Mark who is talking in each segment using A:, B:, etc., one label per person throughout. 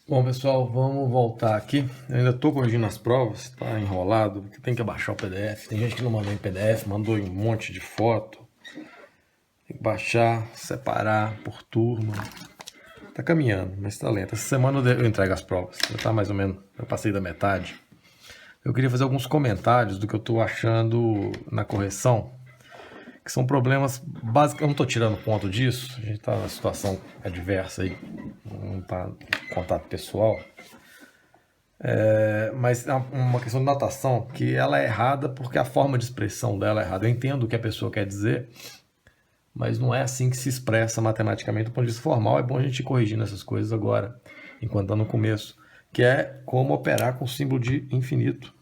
A: Bom, pessoal, vamos voltar aqui. Eu ainda estou corrigindo as provas, tá enrolado, porque tem que baixar o PDF. Tem gente que não mandou em PDF, mandou em um monte de foto. Tem que baixar, separar por turma. Tá caminhando, mas tá lento. Essa semana eu entrego as provas. Já tá mais ou menos, eu passei da metade. Eu queria fazer alguns comentários do que eu estou achando na correção, que são problemas básicos. Eu não estou tirando ponto disso, a gente está numa situação adversa aí, não está em contato pessoal. Mas é uma questão de notação que ela é errada porque a forma de expressão dela é errada. Eu entendo o que a pessoa quer dizer, mas não é assim que se expressa matematicamente do ponto de vista formal. É bom a gente ir corrigindo essas coisas agora, enquanto está no começo, que é como operar com símbolo de infinito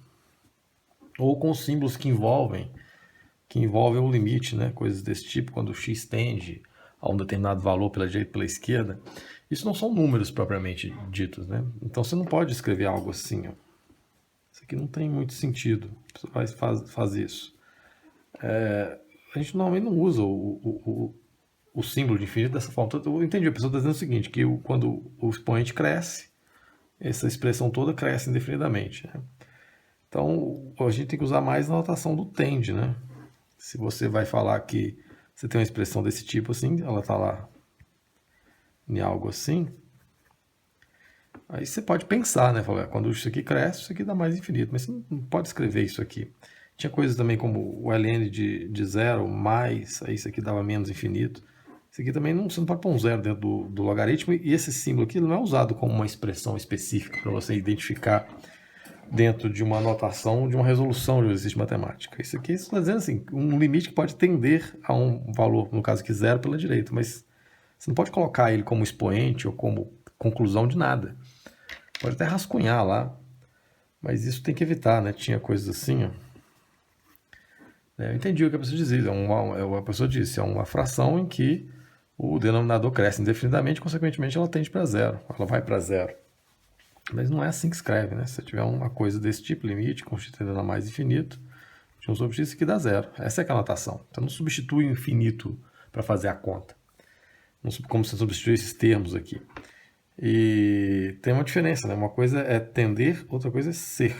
A: ou com símbolos que envolvem o limite, né? Coisas desse tipo, quando o x tende a um determinado valor pela direita e pela esquerda. Isso não são números propriamente ditos, né? Então você não pode escrever algo assim, ó. Isso aqui não tem muito sentido. Você faz isso. A gente normalmente não usa o símbolo de infinito dessa forma. Então, eu entendi, a pessoa está dizendo o seguinte, que quando o expoente cresce, essa expressão toda cresce indefinidamente, né? Então, a gente tem que usar mais a notação do tende, né? Se você vai falar que você tem uma expressão desse tipo assim, ela está lá em algo assim, aí você pode pensar, né? Falar, quando isso aqui cresce, isso aqui dá mais infinito, mas você não pode escrever isso aqui. Tinha coisas também como o ln de zero mais, aí isso aqui dava menos infinito. Isso aqui também você não pode pôr um zero dentro do logaritmo, e esse símbolo aqui não é usado como uma expressão específica para você identificar dentro de uma anotação, de uma resolução de um exercício de matemática. Isso aqui está dizendo assim, um limite que pode tender a um valor, no caso aqui zero, pela direita, mas você não pode colocar ele como expoente ou como conclusão de nada. Pode até rascunhar lá, mas isso tem que evitar, né? Tinha coisas assim, ó. Eu entendi o que a pessoa dizia. A pessoa disse, é uma fração em que o denominador cresce indefinidamente, consequentemente ela tende para zero, ela vai para zero. Mas não é assim que escreve, né? Se você tiver uma coisa desse tipo, limite, constituindo a mais infinito, de um sobre x, isso aqui dá zero. Essa é a anotação. Então não substitui o infinito para fazer a conta. Não, como você substitui esses termos aqui. E tem uma diferença, né? Uma coisa é tender, outra coisa é ser.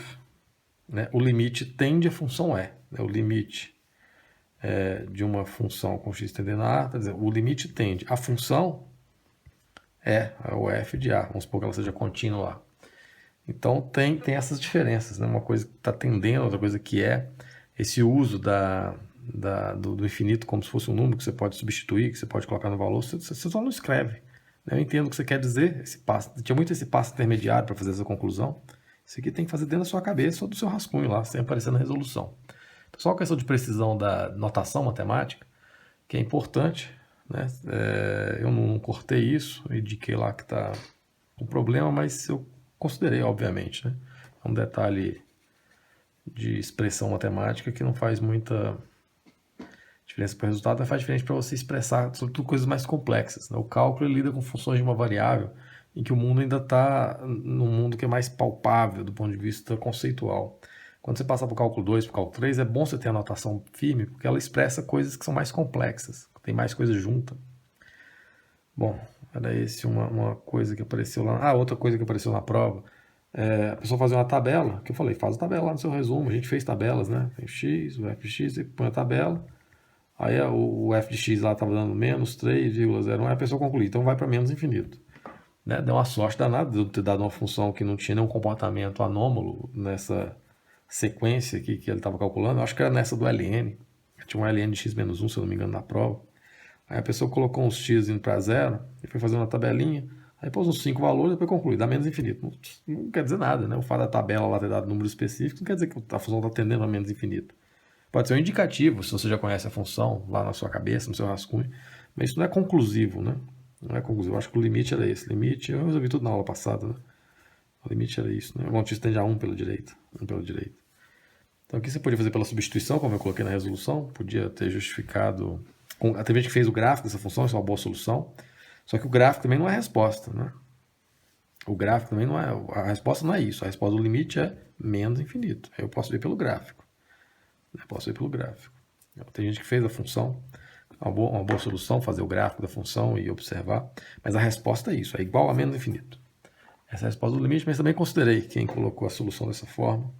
A: Né? O limite tende a função é. Né? O limite de uma função com x tendendo a a, quer dizer, o limite tende. A função é o f de a. Vamos supor que ela seja contínua lá. Então tem essas diferenças, né? Uma coisa que está tendendo, outra coisa que é. Esse uso do infinito como se fosse um número que você pode substituir, que você pode colocar no valor, você só não escreve. Eu entendo o que você quer dizer, esse passo, tinha muito esse passo intermediário para fazer essa conclusão. Isso aqui tem que fazer dentro da sua cabeça ou do seu rascunho lá, sem aparecer na resolução. Só a questão de precisão da notação matemática, que é importante, né? Eu não cortei isso, indiquei lá que está um problema, mas eu considerei, obviamente, né? É um detalhe de expressão matemática que não faz muita diferença para o resultado, mas faz diferença para você expressar, sobretudo, coisas mais complexas. Né? O cálculo lida com funções de uma variável em que o mundo ainda está num mundo que é mais palpável do ponto de vista conceitual. Quando você passa para o cálculo 2, para o cálculo 3, é bom você ter a notação firme, porque ela expressa coisas que são mais complexas, tem mais coisa junta. Bom, era esse uma coisa que apareceu lá. Outra coisa que apareceu na prova. A pessoa fazia uma tabela, que eu falei, faz a tabela lá no seu resumo. A gente fez tabelas, né? Tem o x, o f de x, e põe a tabela. Aí o f de x lá estava dando menos 3,01, aí a pessoa concluiu, então vai para menos infinito. Né? Deu uma sorte danada de eu ter dado uma função que não tinha nenhum comportamento anômalo nessa sequência aqui que ele estava calculando. Eu acho que era nessa do ln. Tinha um ln de x-1, se eu não me engano, na prova. Aí a pessoa colocou uns x indo para zero e foi fazendo uma tabelinha. Aí pôs uns 5 valores e depois conclui, dá menos infinito. Não quer dizer nada, né? O fato da tabela lá ter dado números específicos não quer dizer que a função está tendendo a menos infinito. Pode ser um indicativo, se você já conhece a função lá na sua cabeça, no seu rascunho, mas isso não é conclusivo, né? Não é conclusivo. Eu acho que o limite era esse. Limite, eu resolvi tudo na aula passada, né? O limite era isso, né? O x tende a 1 pela direita. 1 pela direita. Então aqui você podia fazer pela substituição, como eu coloquei na resolução, podia ter justificado. Teve gente que fez o gráfico dessa função, isso é uma boa solução. Só que o gráfico também não é a resposta, né? O gráfico também não é. A resposta não é isso. A resposta do limite é menos infinito. Aí eu posso ver pelo gráfico. Eu posso ver pelo gráfico. Tem gente que fez a função, uma boa solução, fazer o gráfico da função e observar, mas a resposta é isso, é igual a menos infinito. essa é a resposta do limite, mas também considerei quem colocou a solução dessa forma.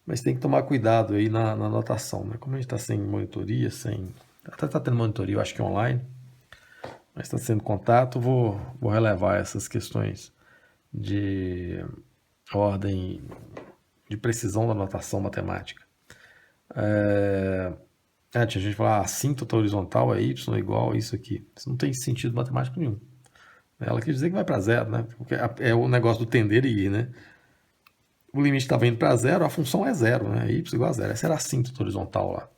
A: Mas tem que tomar cuidado aí na anotação, né? Como a gente está sem monitoria, até está tendo monitoria, eu acho que online, mas está sendo contato, vou relevar essas questões de ordem, de precisão da notação matemática. Tinha gente que fala, assíntota horizontal é y igual a isso aqui. Isso não tem sentido matemático nenhum. Ela quer dizer que vai para zero, né? Porque é o negócio do tender e ir, né? O limite estava indo para zero, a função é zero, né? Y igual a zero. Essa era a assíntota horizontal lá.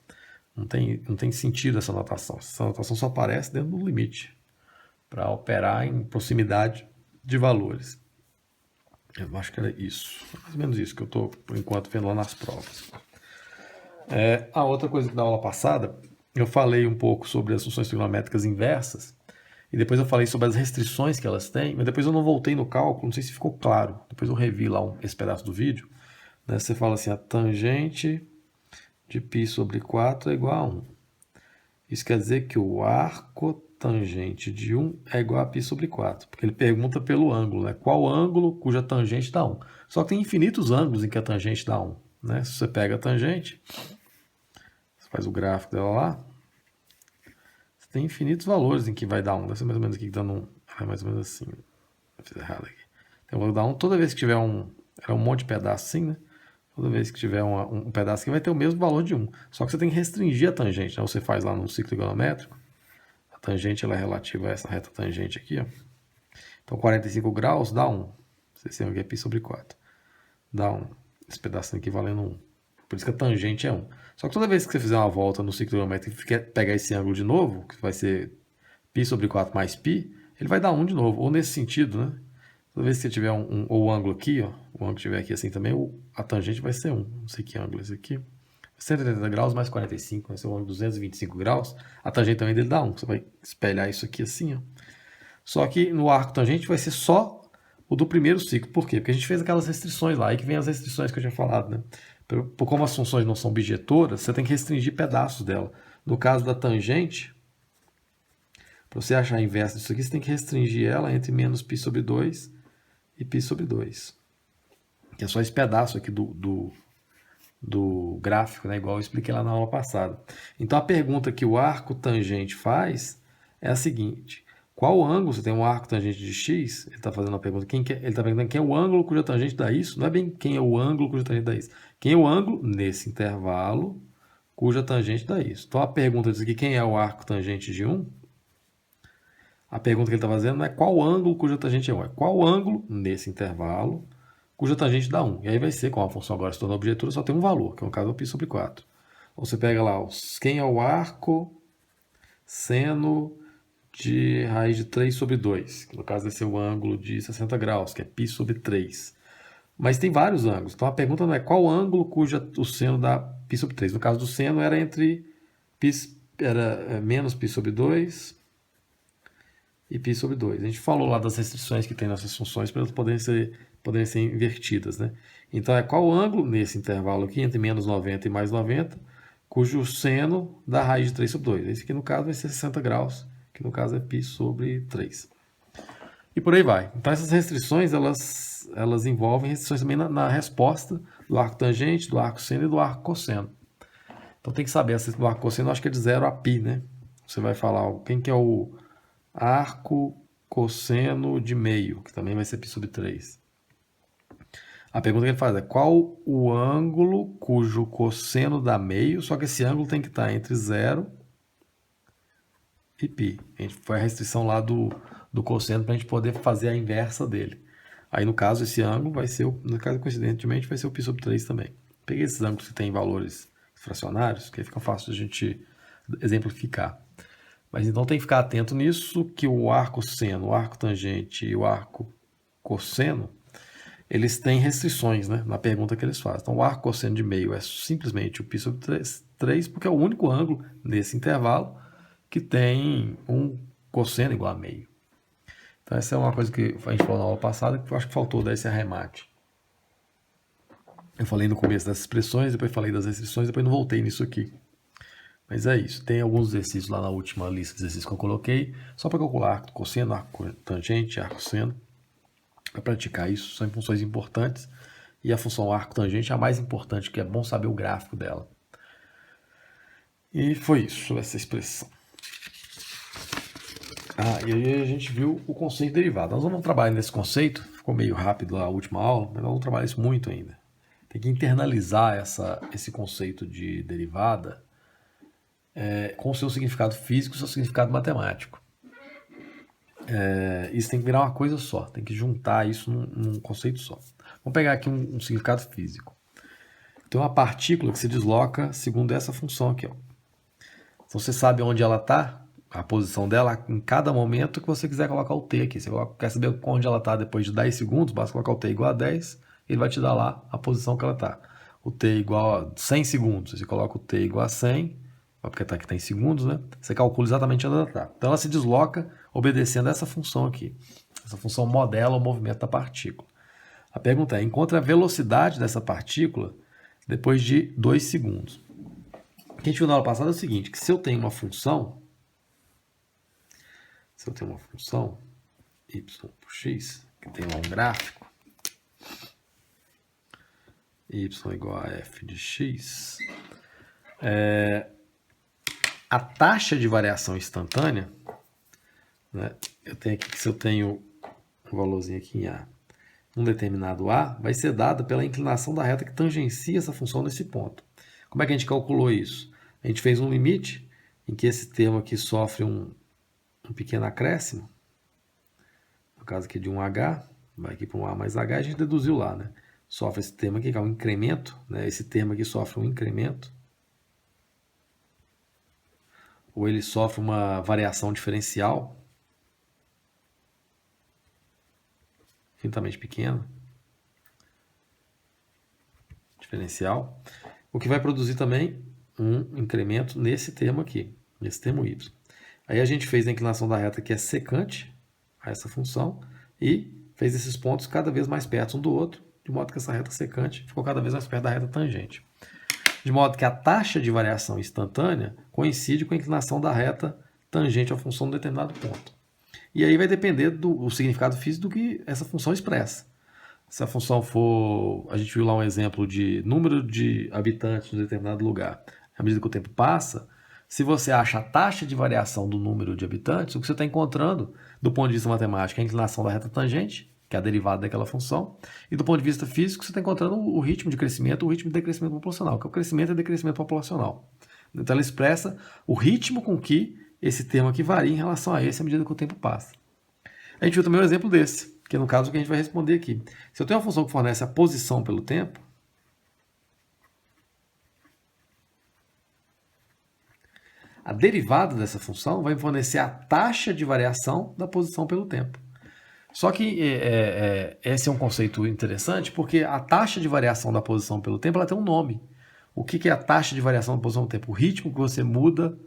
A: Não tem sentido essa notação. Essa notação só aparece dentro do limite para operar em proximidade de valores. Eu acho que era isso. Mais ou menos isso que eu estou, por enquanto, vendo lá nas provas. A outra coisa que na aula passada, eu falei um pouco sobre as funções trigonométricas inversas, e depois eu falei sobre as restrições que elas têm, mas depois eu não voltei no cálculo, não sei se ficou claro. Depois eu revi lá esse pedaço do vídeo. Né? Você fala assim, a tangente de π sobre 4 é igual a 1. Isso quer dizer que o arco tangente de 1 é igual a π sobre 4, porque ele pergunta pelo ângulo, né? Qual ângulo cuja tangente dá 1. Só que tem infinitos ângulos em que a tangente dá 1. Né? Se você pega a tangente, você faz o gráfico dela lá, você tem infinitos valores em que vai dar 1. Deve ser mais ou menos aqui dando 1. É mais ou menos assim. Eu fiz errado aqui. Tem o valor dar 1 toda vez que tiver um monte de pedaço assim, né? Toda vez que tiver um pedaço aqui vai ter o mesmo valor de 1. Só que você tem que restringir a tangente. Né? Você faz lá no ciclo trigonométrico. A tangente ela é relativa a essa reta tangente aqui. Ó. Então 45 graus dá 1. Vocês têm aqui é π sobre 4. Dá 1. Esse pedacinho aqui valendo 1. Por isso que a tangente é 1. Só que toda vez que você fizer uma volta no ciclo trigonométrico e pegar esse ângulo de novo, que vai ser π sobre 4 mais π, ele vai dar 1 de novo. Ou nesse sentido, né? Toda vez que você tiver ou o ângulo aqui, ó, o ângulo que tiver aqui assim também, a tangente vai ser 1. Não sei que ângulo é esse aqui. 180 graus mais 45, vai ser um ângulo de 225 graus. A tangente também dele dá 1. Você vai espelhar isso aqui assim, ó. Só que no arco tangente vai ser só o do primeiro ciclo. Por quê? Porque a gente fez aquelas restrições lá. Aí que vem as restrições que eu tinha falado, né? Por como as funções não são bijetoras, você tem que restringir pedaços dela. No caso da tangente, para você achar a inversa disso aqui, você tem que restringir ela entre menos π sobre 2 e π sobre 2. Que é só esse pedaço aqui do gráfico, né? Igual eu expliquei lá na aula passada. Então a pergunta que o arco tangente faz é a seguinte: qual ângulo, você tem um arco tangente de x, ele está fazendo uma pergunta, ele está perguntando quem é o ângulo cuja tangente dá isso, não é bem quem é o ângulo cuja tangente dá isso, quem é o ângulo nesse intervalo cuja tangente dá isso. Então a pergunta diz aqui, quem é o arco tangente de 1? A pergunta que ele está fazendo não é qual ângulo cuja tangente é 1, é qual ângulo nesse intervalo cuja tangente dá 1. E aí vai ser, como a função agora se tornou objetura, só tem um valor, que no caso é o π sobre 4. Ou você pega lá, quem é o arco seno de raiz de 3 sobre 2, que no caso vai ser o ângulo de 60 graus, que é π sobre 3. Mas tem vários ângulos, então a pergunta não é qual ângulo cuja o seno dá π sobre 3. No caso do seno era menos π sobre 2 e π sobre 2. A gente falou lá das restrições que tem nessas funções para elas poderem ser invertidas, né? Então é qual ângulo nesse intervalo aqui, entre menos 90 e mais 90, cujo seno dá raiz de 3 sobre 2. Esse aqui no caso vai ser 60 graus, que no caso é π sobre 3. E por aí vai. Então essas restrições, elas envolvem restrições também na resposta do arco tangente, do arco seno e do arco cosseno. Então tem que saber, do arco cosseno eu acho que é de 0 a π, né? Você vai falar quem que é o arco cosseno de meio, que também vai ser π sobre 3. A pergunta que ele faz é qual o ângulo cujo cosseno dá meio, só que esse ângulo tem que estar entre 0 e π. A gente foi a restrição lá do cosseno para a gente poder fazer a inversa dele. Aí no caso esse ângulo vai ser, no caso coincidentemente, vai ser o π sobre 3 também. Peguei esses ângulos que tem valores fracionários, que fica fácil de a gente exemplificar. Mas então tem que ficar atento nisso, que o arco seno, o arco tangente e o arco cosseno, eles têm restrições, né, na pergunta que eles fazem. Então o arco cosseno de meio é simplesmente o π sobre 3, porque é o único ângulo nesse intervalo que tem um cosseno igual a meio. Então essa é uma coisa que a gente falou na aula passada, que eu acho que faltou dar esse arremate. Eu falei no começo das expressões, depois falei das restrições, depois não voltei nisso aqui. Mas é isso. Tem alguns exercícios lá na última lista de exercícios que eu coloquei, só para calcular arco cosseno, arco tangente, arco seno. para praticar isso. São funções importantes e a função arco tangente é a mais importante, que é bom saber o gráfico dela. E foi isso sobre essa expressão. E aí a gente viu o conceito de derivada. Nós vamos trabalhar nesse conceito, ficou meio rápido a última aula, mas nós vamos trabalhar isso muito ainda. Tem que internalizar esse conceito de derivada com o seu significado físico e o seu significado matemático. Isso tem que virar uma coisa só, tem que juntar isso num conceito só. Vamos pegar aqui um significado físico. Tem uma partícula que se desloca segundo essa função aqui. Ó. Então você sabe onde ela está, a posição dela, em cada momento que você quiser colocar o t aqui. Você quer saber onde ela está depois de 10 segundos, basta colocar o t igual a 10, ele vai te dar lá a posição que ela está. O t igual a 100 segundos, você coloca o t igual a 100, porque aqui está em segundos, né? Você calcula exatamente onde ela está. Então ela se desloca obedecendo essa função aqui. Essa função modela o movimento da partícula. A pergunta é, encontre a velocidade dessa partícula depois de 2 segundos. O que a gente viu na aula passada é o seguinte, que se eu tenho uma função, y por x, que tem lá um gráfico, y igual a f de x, a taxa de variação instantânea, né, eu tenho aqui que se eu tenho um valorzinho aqui em A, um determinado A, vai ser dada pela inclinação da reta que tangencia essa função nesse ponto. Como é que a gente calculou isso? A gente fez um limite em que esse termo aqui sofre um pequeno acréscimo, no caso aqui de um H, vai aqui para um A mais H, a gente deduziu lá, né? Sofre esse termo aqui, que é um incremento, né? Esse termo aqui sofre um incremento, ou ele sofre uma variação diferencial, infinitamente pequena, diferencial, o que vai produzir também um incremento nesse termo aqui, nesse termo y. Aí a gente fez a inclinação da reta que é secante a essa função e fez esses pontos cada vez mais perto um do outro, de modo que essa reta secante ficou cada vez mais perto da reta tangente. De modo que a taxa de variação instantânea coincide com a inclinação da reta tangente à função de um determinado ponto. E aí vai depender do significado físico do que essa função expressa. Se a função for, a gente viu lá um exemplo de número de habitantes em um determinado lugar. À medida que o tempo passa, se você acha a taxa de variação do número de habitantes, o que você está encontrando, do ponto de vista matemático, é a inclinação da reta tangente, que é a derivada daquela função, e do ponto de vista físico, você está encontrando o ritmo de crescimento, o ritmo de decrescimento proporcional, que é o crescimento e decrescimento proporcional. Então ela expressa o ritmo com que esse termo aqui varia em relação a esse à medida que o tempo passa. A gente viu também um exemplo desse, que é no caso que a gente vai responder aqui. Se eu tenho uma função que fornece a posição pelo tempo, a derivada dessa função vai fornecer a taxa de variação da posição pelo tempo. Só que esse é um conceito interessante, porque a taxa de variação da posição pelo tempo ela tem um nome. O que é a taxa de variação da posição pelo tempo? O ritmo que você muda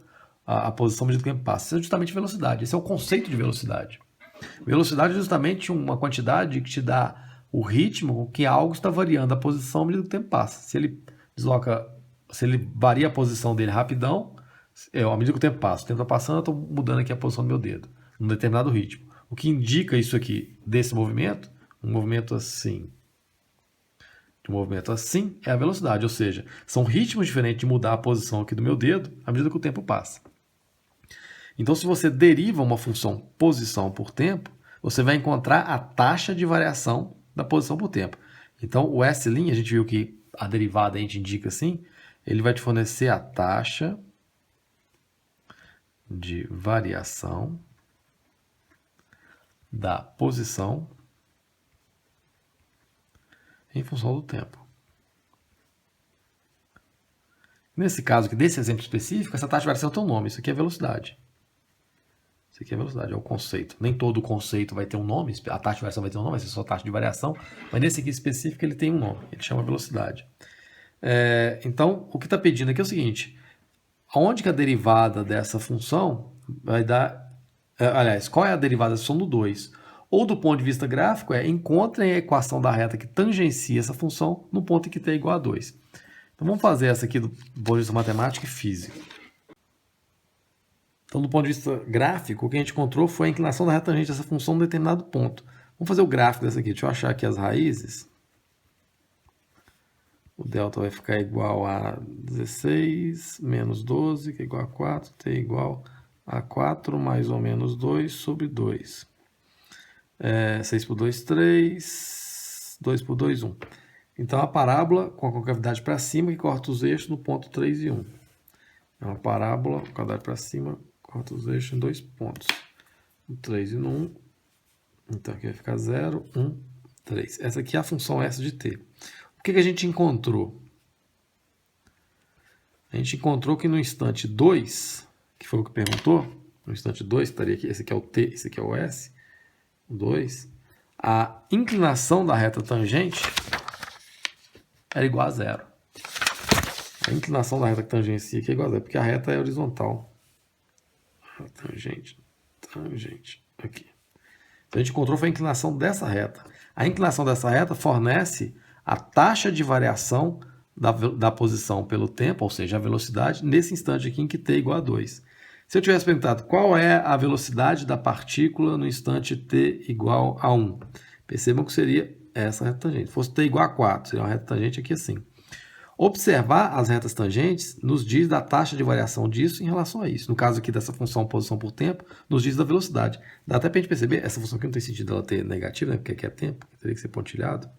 A: a posição à medida que o tempo passa. Isso é justamente velocidade. Esse é o conceito de velocidade. Velocidade é justamente uma quantidade que te dá o ritmo com que algo está variando a posição à medida que o tempo passa. Se ele varia a posição dele rapidão, à medida que o tempo passa, o tempo está passando, eu estou mudando aqui a posição do meu dedo, num determinado ritmo. O que indica isso aqui, desse movimento, um movimento assim, é a velocidade, ou seja, são ritmos diferentes de mudar a posição aqui do meu dedo à medida que o tempo passa. Então, se você deriva uma função posição por tempo, você vai encontrar a taxa de variação da posição por tempo. Então, o S', a gente viu que a derivada a gente indica assim, ele vai te fornecer a taxa de variação da posição em função do tempo. Nesse caso aqui, desse exemplo específico, essa taxa de variação tem um nome, isso aqui é velocidade. Isso aqui é velocidade, é o conceito. Nem todo conceito vai ter um nome, a taxa de variação vai ter um nome, vai ser só taxa de variação, mas nesse aqui específico ele tem um nome, ele chama velocidade. Então, o que está pedindo aqui é o seguinte, aonde que a derivada dessa função vai dar... aliás, qual é a derivada da função do 2? Ou do ponto de vista gráfico, encontrem a equação da reta que tangencia essa função no ponto em que t é igual a 2. Então vamos fazer essa aqui do ponto de vista matemático e físico. Então, do ponto de vista gráfico, o que a gente encontrou foi a inclinação da reta tangente dessa função em um determinado ponto. Vamos fazer o gráfico dessa aqui. Deixa eu achar aqui as raízes. O delta vai ficar igual a 16 menos 12, que é igual a 4, t igual a 4 mais ou menos 2 sobre 2. 6 por 2, 3, 2 por 2, 1. Então, a parábola com a concavidade para cima que corta os eixos no ponto 3 e 1. É uma parábola, concavidade para cima, corta os eixos em 2 pontos. No 3 e no 1. Então, aqui vai ficar 0, 1, 3. Essa aqui é a função S de t. O que a gente encontrou? A gente encontrou que no instante 2, que foi o que perguntou, no instante 2, estaria aqui, esse aqui é o t, esse aqui é o s, 2, a inclinação da reta tangente era igual a 0. A inclinação da reta que tangencia aqui é igual a 0, porque a reta é horizontal. Tangente, aqui. Então a gente encontrou foi a inclinação dessa reta. A inclinação dessa reta fornece a taxa de variação da posição pelo tempo, ou seja, a velocidade, nesse instante aqui em que t é igual a 2. Se eu tivesse perguntado qual é a velocidade da partícula no instante t igual a 1, percebam que seria essa reta tangente. Se fosse t igual a 4, seria uma reta tangente aqui assim. Observar as retas tangentes nos diz da taxa de variação disso em relação a isso. No caso aqui dessa função posição por tempo, nos diz da velocidade. Dá até para a gente perceber, essa função aqui não tem sentido ela ter negativo, né? Porque aqui é tempo, teria que ser pontilhado.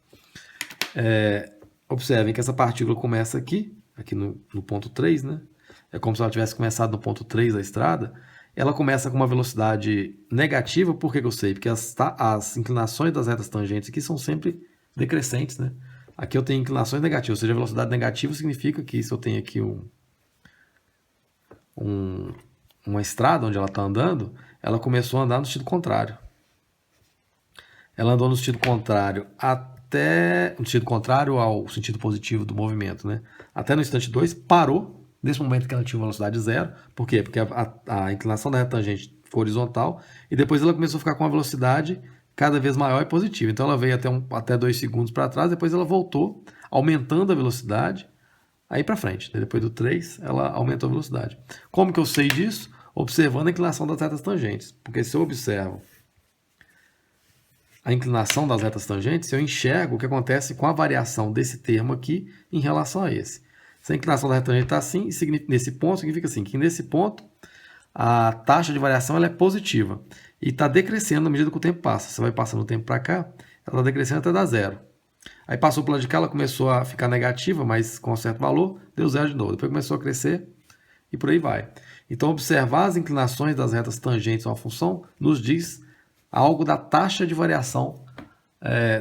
A: Observem que essa partícula começa aqui no ponto 3, né? É como se ela tivesse começado no ponto 3 da estrada. Ela começa com uma velocidade negativa, por que eu sei? Porque as inclinações das retas tangentes aqui são sempre decrescentes, né? Aqui eu tenho inclinações negativas, ou seja, a velocidade negativa significa que se eu tenho aqui uma estrada onde ela está andando, ela começou a andar no sentido contrário. Ela andou no sentido contrário no sentido contrário ao sentido positivo do movimento, né? Até no instante 2, parou, nesse momento que ela tinha uma velocidade zero. Por quê? Porque a inclinação da reta tangente foi horizontal e depois ela começou a ficar com uma velocidade cada vez maior e positiva. Então ela veio até 2 segundos para trás, depois ela voltou, aumentando a velocidade, aí para frente. Depois do 3, ela aumentou a velocidade. Como que eu sei disso? Observando a inclinação das retas tangentes. Porque se eu observo a inclinação das retas tangentes, eu enxergo o que acontece com a variação desse termo aqui em relação a esse. Se a inclinação da reta tangente está assim, nesse ponto, significa assim, que nesse ponto a taxa de variação ela é positiva e está decrescendo à medida que o tempo passa. Você vai passando o tempo para cá, ela está decrescendo até dar zero. Aí passou para o lado de cá, ela começou a ficar negativa, mas com um certo valor, deu zero de novo. Depois começou a crescer e por aí vai. Então, observar as inclinações das retas tangentes a uma função nos diz algo da taxa de variação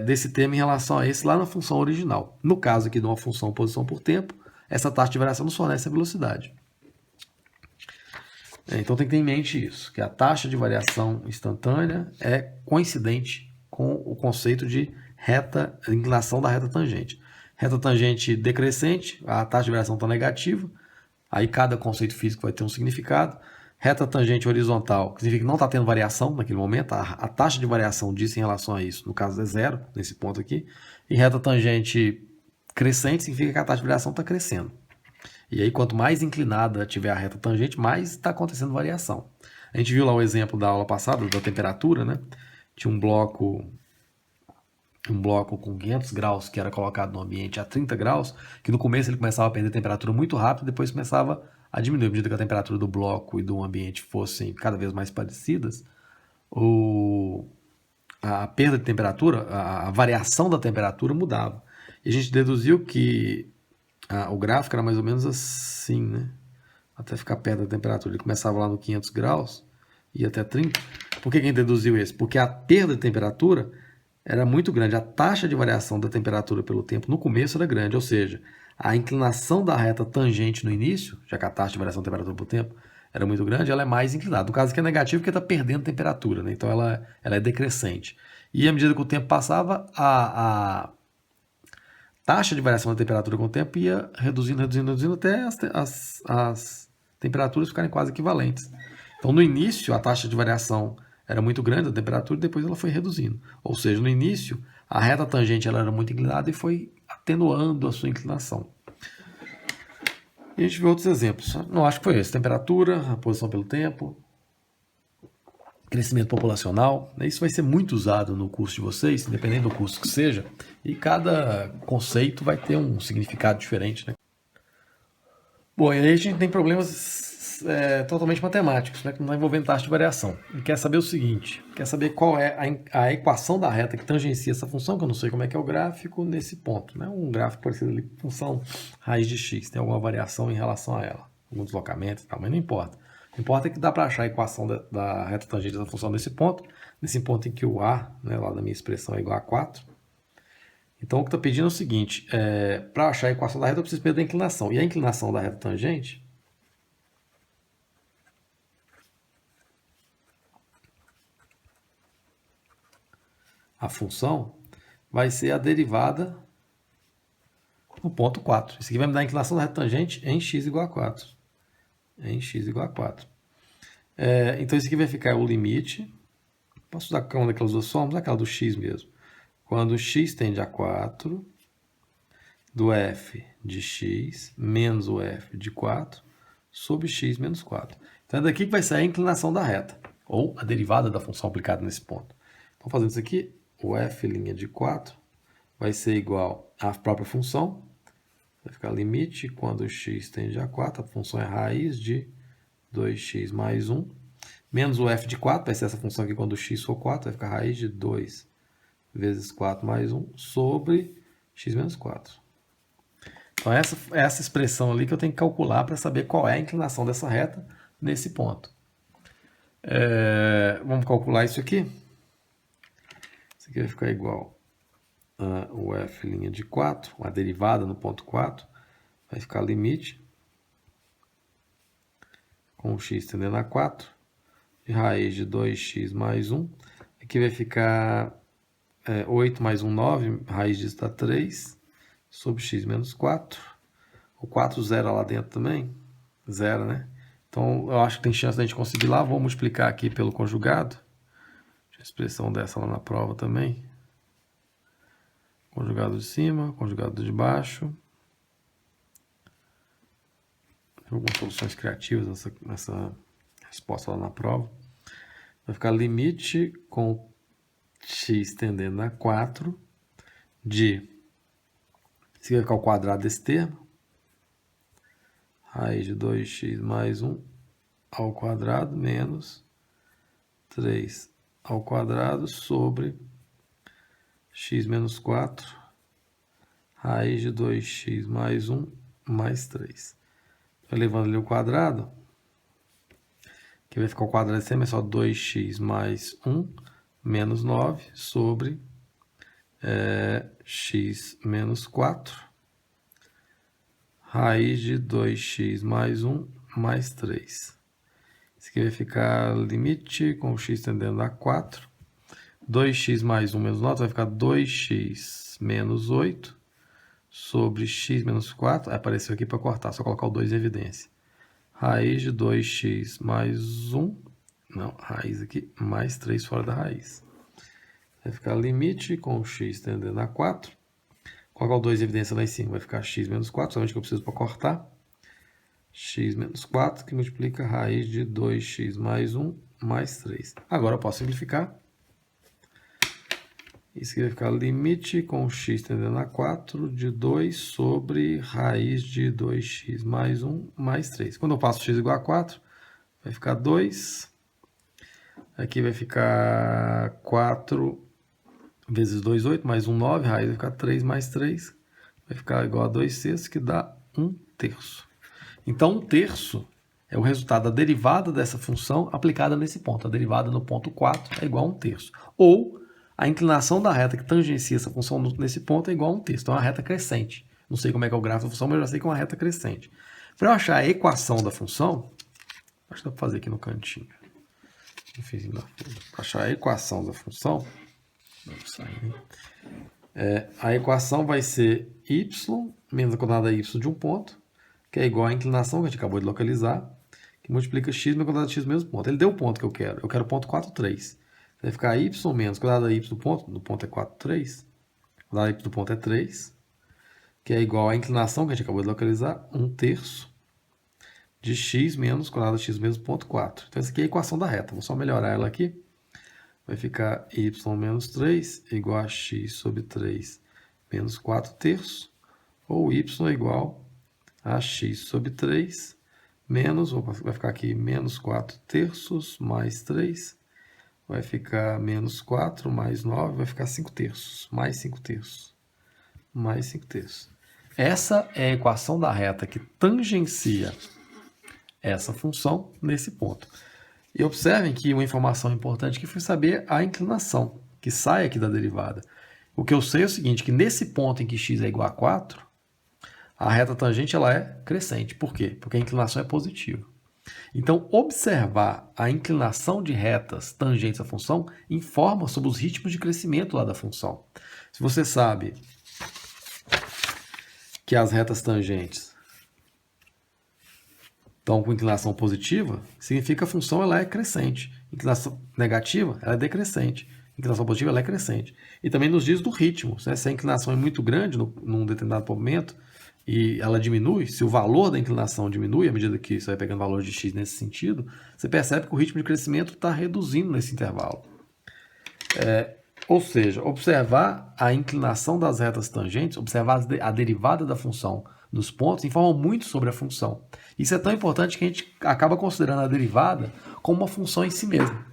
A: desse termo em relação a esse lá na função original. No caso aqui de uma função posição por tempo, essa taxa de variação nos fornece a velocidade. Então tem que ter em mente isso, que a taxa de variação instantânea é coincidente com o conceito de inclinação da reta tangente. Reta tangente decrescente, a taxa de variação está negativa, aí cada conceito físico vai ter um significado. Reta tangente horizontal, que significa que não está tendo variação naquele momento, a taxa de variação disso em relação a isso, no caso é zero, nesse ponto aqui. E reta tangente crescente significa que a taxa de variação está crescendo. E aí, quanto mais inclinada tiver a reta tangente, mais está acontecendo variação. A gente viu lá o exemplo da aula passada, da temperatura, né? Tinha um bloco com 500 graus que era colocado no ambiente a 30 graus, que no começo ele começava a perder temperatura muito rápido, depois começava a diminuir. À medida que a temperatura do bloco e do ambiente fossem cada vez mais parecidas, a perda de temperatura, a variação da temperatura mudava. E a gente deduziu que o gráfico era mais ou menos assim, né? Até ficar perto da temperatura. Ele começava lá no 500 graus, ia até 30. Por que a gente deduziu isso? Porque a perda de temperatura era muito grande. A taxa de variação da temperatura pelo tempo no começo era grande, ou seja, a inclinação da reta tangente no início, já que a taxa de variação da temperatura pelo tempo era muito grande, ela é mais inclinada. No caso aqui é negativo porque está perdendo temperatura, né? Então ela é decrescente. E à medida que o tempo passava, a taxa de variação da temperatura com o tempo ia reduzindo até as temperaturas ficarem quase equivalentes. Então, no início, a taxa de variação era muito grande, a temperatura, e depois ela foi reduzindo. Ou seja, no início, a reta tangente ela era muito inclinada e foi atenuando a sua inclinação. E a gente vê outros exemplos. Não acho que foi esse. Temperatura, a posição pelo tempo. crescimento populacional, né? Isso vai ser muito usado no curso de vocês, independente do curso que seja, e cada conceito vai ter um significado diferente, né? Bom, e aí a gente tem problemas totalmente matemáticos, né, que não está envolvendo taxa de variação. E quer saber o seguinte, quer saber qual é a equação da reta que tangencia essa função, que eu não sei como é que é o gráfico nesse ponto. Né? Um gráfico parecido ali com função raiz de x, tem alguma variação em relação a ela, algum deslocamento e tal, mas não importa. O que importa é que dá para achar a equação da reta tangente dessa função nesse ponto em que o a, né, lá da minha expressão, é igual a 4. Então, o que está pedindo é o seguinte, para achar a equação da reta, eu preciso saber da inclinação. E a inclinação da reta tangente a função vai ser a derivada no ponto 4. Isso aqui vai me dar a inclinação da reta tangente em x igual a 4. Em x igual a 4. Então, isso aqui vai ficar o limite. Posso usar uma daquelas duas formas? Aquela do x mesmo. Quando x tende a 4, do f de x menos o f de 4 sobre x menos 4. Então, é daqui que vai sair a inclinação da reta, ou a derivada da função aplicada nesse ponto. Então, fazendo isso aqui, o f' de 4 vai ser igual à própria função. Vai ficar limite quando x tende a 4, a função é raiz de 2x mais 1, menos o f de 4, vai ser essa função aqui quando x for 4, vai ficar raiz de 2 vezes 4 mais 1 sobre x menos 4. Então, essa expressão ali que eu tenho que calcular para saber qual é a inclinação dessa reta nesse ponto. Vamos calcular isso aqui. Isso aqui vai ficar igual a o f' de 4, a derivada no ponto 4, vai ficar limite com o x tendendo a 4, de raiz de 2x mais 1. Aqui vai ficar 8 mais 1, 9, raiz disso dá 3, sobre x menos 4. O 4 zera lá dentro também, zero, né? Então, eu acho que tem chance de a gente conseguir lá. Vou multiplicar aqui pelo conjugado. Deixa a expressão dessa lá na prova também. Conjugado de cima, conjugado de baixo. Algumas soluções criativas nessa resposta lá na prova. Vai ficar limite com x tendendo a 4 de... Esse vai ficar o quadrado desse termo. Raiz de 2x mais 1 ao quadrado menos 3 ao quadrado sobre x menos 4, raiz de 2x mais 1 mais 3. Levando ali o quadrado, que vai ficar o quadrado de cima, é só 2x mais 1 menos 9 sobre x menos 4, raiz de 2x mais 1 mais 3. Isso aqui vai ficar limite com o x tendendo a 4. 2x mais 1 menos 9 vai ficar 2x menos 8 sobre x menos 4. Apareceu aqui para cortar, só colocar o 2 em evidência. Raiz de 2x mais 1. Não, raiz aqui, mais 3 fora da raiz. Vai ficar limite com o x tendendo a 4. Colocar o 2 em evidência lá em cima, vai ficar x menos 4, somente que eu preciso para cortar. X menos 4, que multiplica a raiz de 2x mais 1 mais 3. Agora eu posso simplificar. Isso aqui vai ficar limite com x tendendo a 4 de 2 sobre raiz de 2x mais 1 mais 3. Quando eu passo x igual a 4, vai ficar 2. Aqui vai ficar 4 vezes 2, 8, mais 1, 9. Raiz vai ficar 3 mais 3. Vai ficar igual a 2 sextos, que dá 1 terço. Então, 1 terço é o resultado da derivada dessa função aplicada nesse ponto. A derivada no ponto 4 é igual a 1 terço. Ou a inclinação da reta que tangencia essa função nesse ponto é igual a 1 terço. Então, é uma reta crescente. Não sei como é que é o gráfico da função, mas eu já sei que é uma reta crescente. Para eu achar a equação da função, acho que dá para fazer aqui no cantinho. Para achar a equação da função, a equação vai ser y menos a coordenada y de um ponto, que é igual à inclinação que a gente acabou de localizar, que multiplica x menos a coordenada x do mesmo ponto. Ele deu o ponto que eu quero. Eu quero o ponto 4, 3. Vai ficar y menos a coordenada y do ponto é 4, 3. A coordenada y do ponto é 3, que é igual à inclinação que a gente acabou de localizar, 1 terço, de x menos quadrado de x menos 0,4. Então, essa aqui é a equação da reta. Vou só melhorar ela aqui. Vai ficar y menos 3 igual a x sobre 3 menos 4 terços, ou y igual a x sobre 3 menos, vai ficar aqui menos 4 terços mais 3, vai ficar menos 4 mais 9, vai ficar 5 terços, mais 5 terços, mais 5 terços. Essa é a equação da reta que tangencia essa função nesse ponto. E observem que uma informação importante aqui foi saber a inclinação que sai aqui da derivada. O que eu sei é o seguinte, que nesse ponto em que x é igual a 4, a reta tangente ela é crescente. Por quê? Porque a inclinação é positiva. Então, observar a inclinação de retas tangentes à função informa sobre os ritmos de crescimento lá da função. Se você sabe que as retas tangentes estão com inclinação positiva, significa que a função ela é crescente. Inclinação negativa, ela é decrescente. Inclinação positiva, ela é crescente. E também nos diz do ritmo. Né? Se a inclinação é muito grande num determinado momento e ela diminui, se o valor da inclinação diminui, à medida que você vai pegando valor de x nesse sentido, você percebe que o ritmo de crescimento está reduzindo nesse intervalo. Ou seja, observar a inclinação das retas tangentes, observar a derivada da função nos pontos, informa muito sobre a função. Isso é tão importante que a gente acaba considerando a derivada como uma função em si mesma.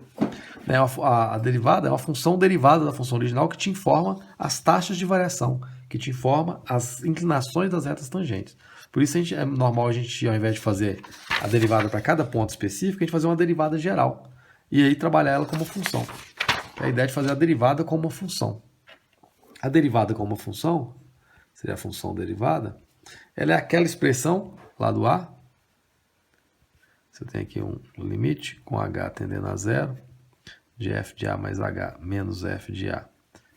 A: A derivada é uma função derivada da função original que te informa as taxas de variação, que te informa as inclinações das retas tangentes. Por isso é normal a gente, ao invés de fazer a derivada para cada ponto específico, a gente fazer uma derivada geral. E aí trabalhar ela como função. A ideia de fazer a derivada como uma função. A derivada como uma função, seria a função derivada, ela é aquela expressão lá do A. Você tem aqui um limite com h tendendo a zero, de f de a mais h menos f de a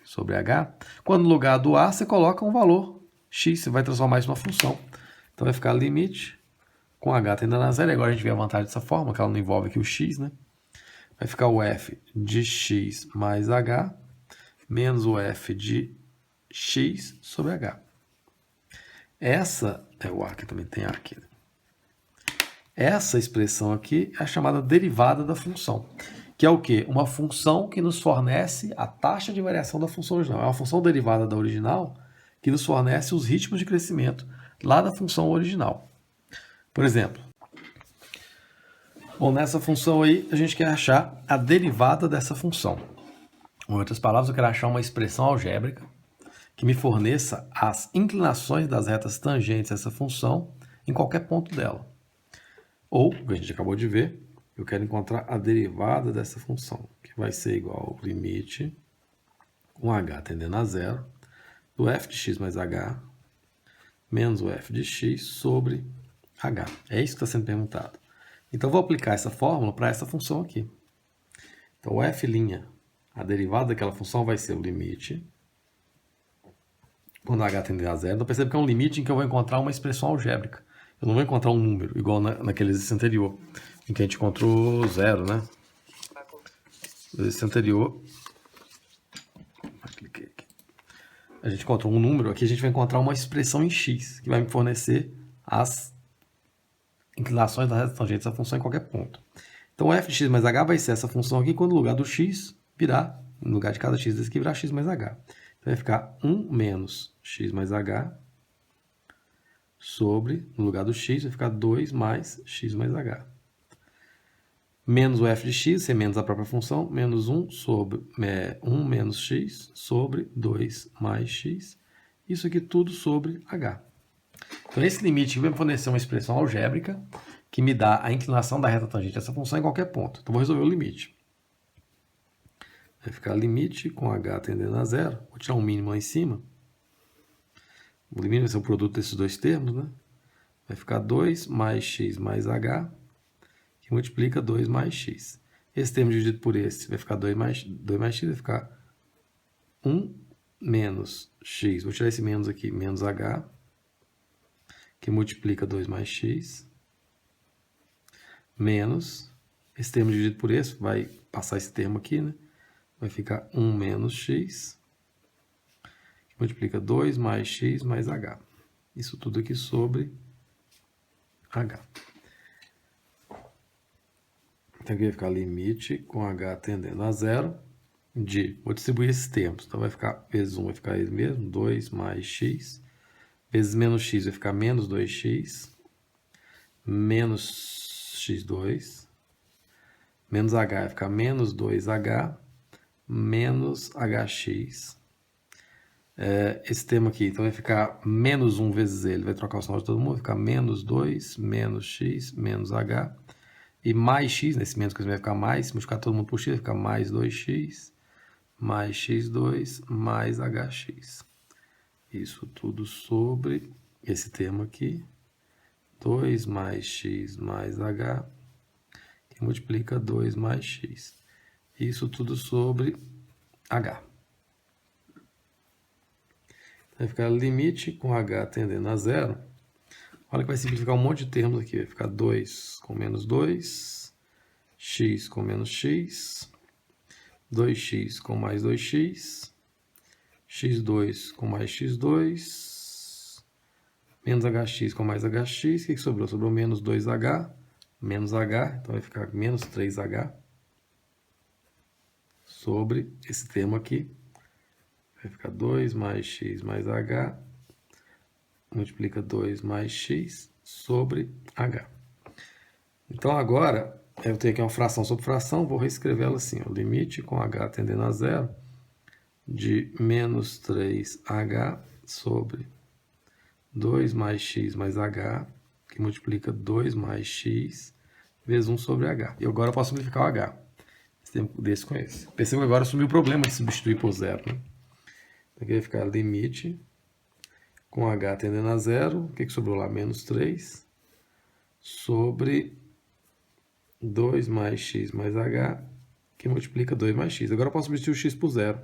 A: sobre h. Quando no lugar do a, você coloca um valor x, você vai transformar isso numa função. Então vai ficar limite com h tendendo a zero. Agora a gente vê a vantagem dessa forma, que ela não envolve aqui o x, né? Vai ficar o f de x mais h menos o f de x sobre h. Essa é o a, que também tem a aqui. Essa expressão aqui é a chamada derivada da função, que é o quê? Uma função que nos fornece a taxa de variação da função original. É uma função derivada da original que nos fornece os ritmos de crescimento lá da função original. Por exemplo, bom, nessa função aí, a gente quer achar a derivada dessa função. Em outras palavras, eu quero achar uma expressão algébrica que me forneça as inclinações das retas tangentes a essa função em qualquer ponto dela. Ou, o que a gente acabou de ver, eu quero encontrar a derivada dessa função, que vai ser igual ao limite com h tendendo a zero do f de x mais h menos o f de x sobre h. É isso que está sendo perguntado. Então, vou aplicar essa fórmula para essa função aqui. Então, o f', a derivada daquela função vai ser o limite quando h tender a zero. Então, percebe que é um limite em que eu vou encontrar uma expressão algébrica. Eu não vou encontrar um número, igual naquele exercício anterior, em que a gente encontrou zero, né? No exercício anterior, cliquei aqui. A gente encontrou um número, aqui a gente vai encontrar uma expressão em x, que vai me fornecer as inclinações das retas tangentes da função em qualquer ponto. Então, f de x mais h vai ser essa função aqui, quando no lugar do x virar, no lugar de cada x desse aqui, virar x mais h. Então, vai ficar 1 menos x mais h sobre, no lugar do x, vai ficar 2 mais x mais h. Menos o f de x, ser menos a própria função, menos 1 sobre 1 menos x sobre 2 mais x. Isso aqui tudo sobre h. Então, esse limite vai me fornecer uma expressão algébrica que me dá a inclinação da reta tangente dessa função em qualquer ponto. Então, vou resolver o limite. Vai ficar limite com h tendendo a zero. Vou tirar um mínimo lá em cima. O limite vai ser o produto desses dois termos, né? Vai ficar 2 mais x mais h, que multiplica 2 mais x. Esse termo dividido por esse vai ficar 2 mais x, vai ficar 1 menos x. Vou tirar esse menos aqui, menos h, que multiplica 2 mais x, menos, esse termo dividido por esse, vai passar esse termo aqui, né? Vai ficar 1 menos x, que multiplica 2 mais x mais h. Isso tudo aqui sobre h. Aqui vai ficar limite com h tendendo a zero vou distribuir esses termos. Então vai ficar, vezes 1 vai ficar ele mesmo, 2 mais x, vezes menos x vai ficar menos 2x, menos x2, menos h vai ficar menos 2h, menos hx. Esse termo aqui, então vai ficar menos 1 vezes ele, vai trocar o sinal de todo mundo, vai ficar menos 2, menos x, menos h, e mais x, nesse menos que vai ficar mais, se multiplicar todo mundo por x, vai ficar mais 2x, mais x2, mais hx. Isso tudo sobre esse termo aqui, 2 mais x mais h, que multiplica 2 mais x. Isso tudo sobre h. Vai ficar limite com h tendendo a zero. Olha que vai simplificar um monte de termos aqui. Vai ficar 2 com menos 2, x com menos x, 2x com mais 2x, x2 com mais x2, menos hx com mais hx. O que sobrou? Sobrou menos 2h, menos h, então vai ficar menos 3h sobre esse termo aqui. Vai ficar 2 mais x mais h, multiplica 2 mais x sobre h. Então agora, eu tenho aqui uma fração sobre fração, vou reescrever ela assim, o limite com h tendendo a zero de menos 3h sobre 2 mais x mais h, que multiplica 2 mais x vezes 1 sobre h. E agora eu posso simplificar o h. Esse tempo desse com esse. Perceba que agora assumiu o problema de substituir por zero, né? Aqui vai ficar limite com h tendendo a zero. O que sobrou lá? Menos 3 sobre 2 mais x mais h, que multiplica 2 mais x. Agora eu posso substituir o x por zero.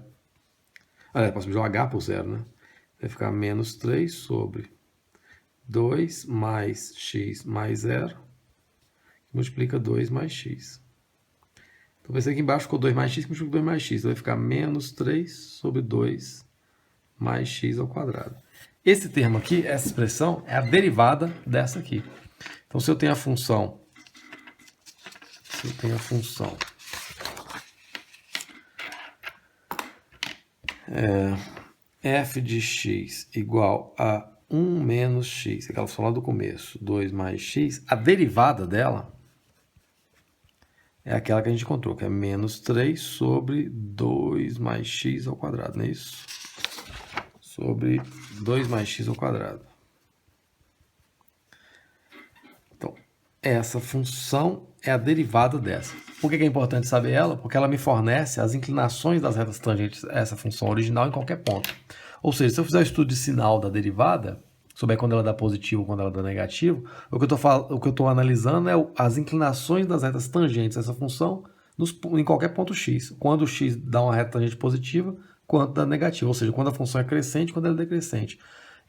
A: Aliás, posso substituir o h por zero, né? Vai ficar menos 3 sobre 2 mais x mais 0, que multiplica 2 mais x. Então vai ser aqui embaixo ficou 2 mais x, que multiplica 2 mais x. Então vai ficar menos 3 sobre 2 mais x ao quadrado. Esse termo aqui, essa expressão, é a derivada dessa aqui. Então, se eu tenho a função, f de x igual a 1 menos x, aquela função lá do começo, 2 mais x, a derivada dela é aquela que a gente encontrou, que é menos 3 sobre 2 mais x ao quadrado, não é isso? Sobre 2 mais x ao quadrado. Então, essa função é a derivada dessa. Por que é importante saber ela? Porque ela me fornece as inclinações das retas tangentes a essa função original em qualquer ponto. Ou seja, se eu fizer o estudo de sinal da derivada, souber quando ela dá positivo ou quando ela dá negativo, o que eu estou analisando é as inclinações das retas tangentes a essa função em qualquer ponto x. Quando o x dá uma reta tangente positiva, quando dá negativa. Ou seja, quando a função é crescente, quando ela é decrescente.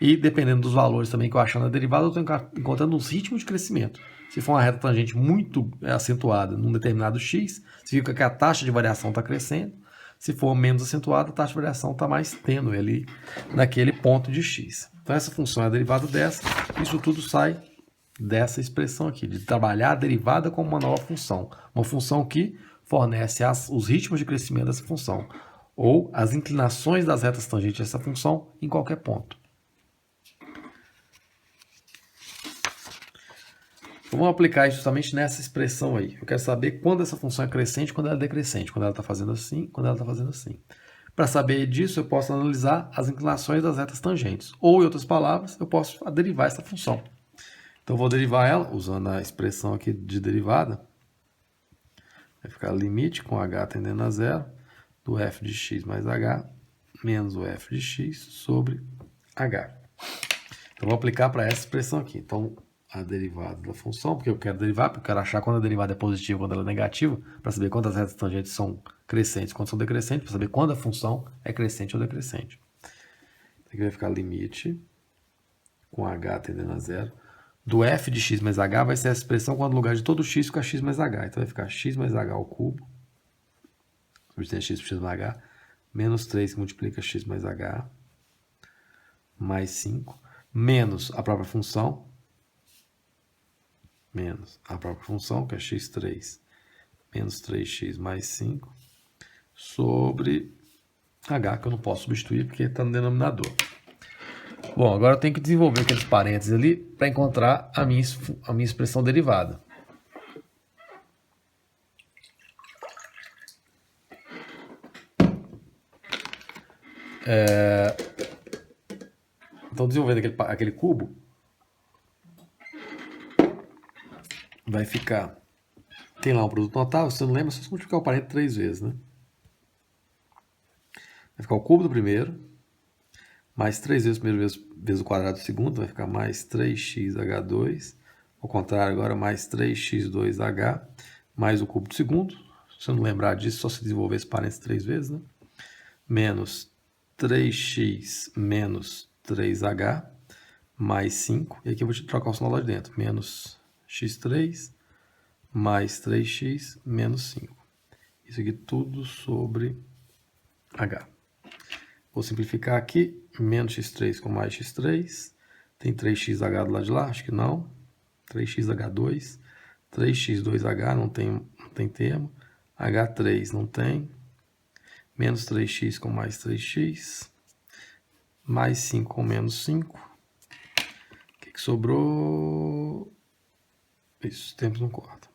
A: E dependendo dos valores também que eu achar na derivada, eu estou encontrando os ritmos de crescimento. Se for uma reta tangente muito acentuada num determinado x, significa que a taxa de variação está crescendo. Se for menos acentuada, a taxa de variação está mais tênue ali naquele ponto de x. Então essa função é a derivada dessa. Isso tudo sai dessa expressão aqui, de trabalhar a derivada como uma nova função. Uma função que fornece os ritmos de crescimento dessa função, ou as inclinações das retas tangentes dessa função em qualquer ponto. Então, vamos aplicar justamente nessa expressão aí. Eu quero saber quando essa função é crescente, quando ela é decrescente, quando ela está fazendo assim, quando ela está fazendo assim. Para saber disso, eu posso analisar as inclinações das retas tangentes. Ou, em outras palavras, eu posso derivar essa função. Então, eu vou derivar ela usando a expressão aqui de derivada. Vai ficar limite com h tendendo a zero do f de x mais h menos o f de x sobre h. Então, vou aplicar para essa expressão aqui. Então, a derivada da função, porque eu quero derivar, porque eu quero achar quando a derivada é positiva, quando ela é negativa, para saber quando as retas tangentes são crescentes, quando são decrescentes, para saber quando a função é crescente ou decrescente. Aqui vai ficar limite com h tendendo a zero do f de x mais h, vai ser essa expressão quando no lugar de todo x fica x mais h. Então vai ficar x mais h ao cubo, substituir x por x mais h, menos 3 que multiplica x mais h, mais 5, menos a própria função, que é x3 menos 3x mais 5 sobre h, que eu não posso substituir porque está no denominador. Bom, agora eu tenho que desenvolver aqueles parênteses ali para encontrar a minha expressão derivada. Então, desenvolvendo aquele cubo, vai ficar... Tem lá um produto notável, se você não lembra, é só multiplicar o parênteses 3 vezes, né? Vai ficar o cubo do primeiro, mais 3 vezes o primeiro vezes o quadrado do segundo, vai ficar mais 3xh2. Ao contrário, agora mais 3x2h, mais o cubo do segundo. Se você não lembrar disso, só se desenvolver esse parênteses 3 vezes, né? Menos 3x menos 3h, mais 5. E aqui eu vou trocar o sinal lá de dentro. Menos x3 mais 3x menos 5. Isso aqui tudo sobre h. Vou simplificar aqui. Menos x3 com mais x3. Tem 3xh do lado de lá? Acho que não. 3xh2. 3x2h não tem termo. h3 não tem. Menos 3x com mais 3x. Mais 5 com menos 5. O que sobrou? Isso, tempo não corta.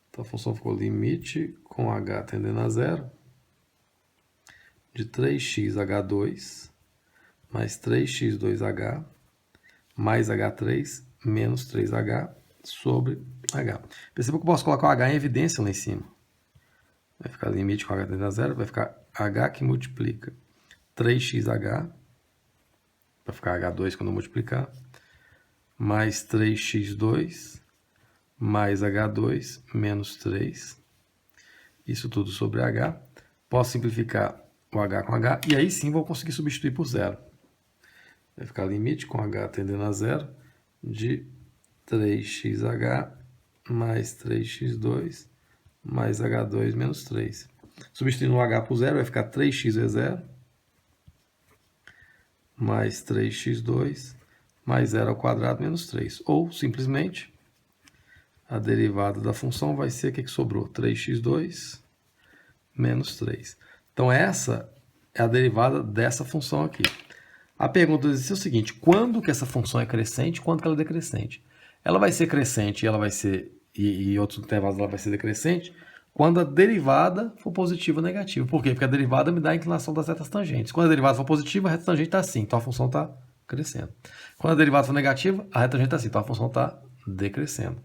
A: Então a função ficou limite com h tendendo a zero de 3xh2 mais 3x2h mais h3 menos 3h sobre h. Perceba que eu posso colocar o h em evidência lá em cima. Vai ficar limite com h tendendo a zero, vai ficar h que multiplica 3xh, vai ficar h2 quando eu multiplicar, mais 3x2 mais h2 menos 3. Isso tudo sobre h. Posso simplificar o h com h e aí sim vou conseguir substituir por zero. Vai ficar limite com h tendendo a zero de 3xh mais 3x2 mais h2 menos 3. Substituindo o h por zero vai ficar 3x é zero mais 3x2 mais 0 ao quadrado menos 3. Ou simplesmente a derivada da função vai ser o que sobrou? 3x2 menos 3. Então essa é a derivada dessa função aqui. A pergunta é o seguinte: quando que essa função é crescente, quando que ela é decrescente? Ela vai ser crescente e outros intervalos ela vai ser decrescente quando a derivada for positiva ou negativa. Por quê? Porque a derivada me dá a inclinação das retas tangentes. Quando a derivada for positiva, a reta tangente está assim, então a função está crescendo. Quando a derivada for negativa, a reta tangente está assim, então a função está decrescendo.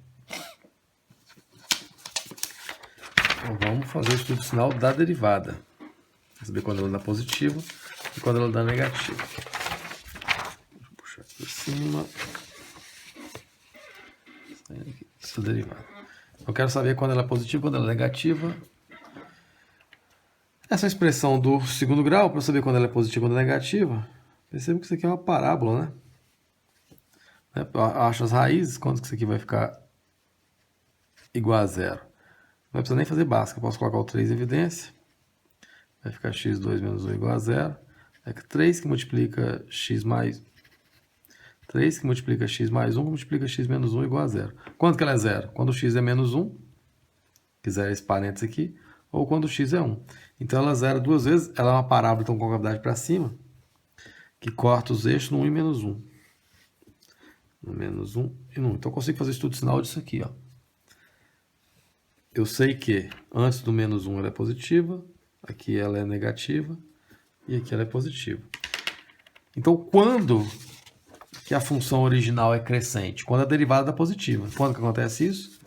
A: Então vamos fazer o estudo final da derivada. Vamos saber quando ela dá positiva e quando ela dá negativa. Vou puxar aqui por cima. Essa derivada. Eu quero saber quando ela é positiva e quando ela é negativa. Essa expressão do segundo grau, para eu saber quando ela é positiva e quando ela é negativa, perceba que isso aqui é uma parábola, né? Eu acho as raízes, quando que isso aqui vai ficar igual a zero. Não vai precisar nem fazer básica, eu posso colocar o 3 em evidência. Vai ficar x2 menos 1 igual a zero. É que 3 que multiplica x mais 3 que multiplica x mais 1 multiplica x menos 1 igual a zero. Quando que ela é zero? Quando o x é menos 1, quiser esse parênteses aqui, ou quando o x é 1. Então ela é zero duas vezes, ela é uma parábola então, com a gravidade para cima, que corta os eixos no 1 e menos 1. No menos 1 e no 1. Então eu consigo fazer estudo sinal disso aqui. Ó. Eu sei que antes do menos 1 ela é positiva, aqui ela é negativa e aqui ela é positiva. Então quando que a função original é crescente? Quando a derivada é positiva. Quando que acontece isso?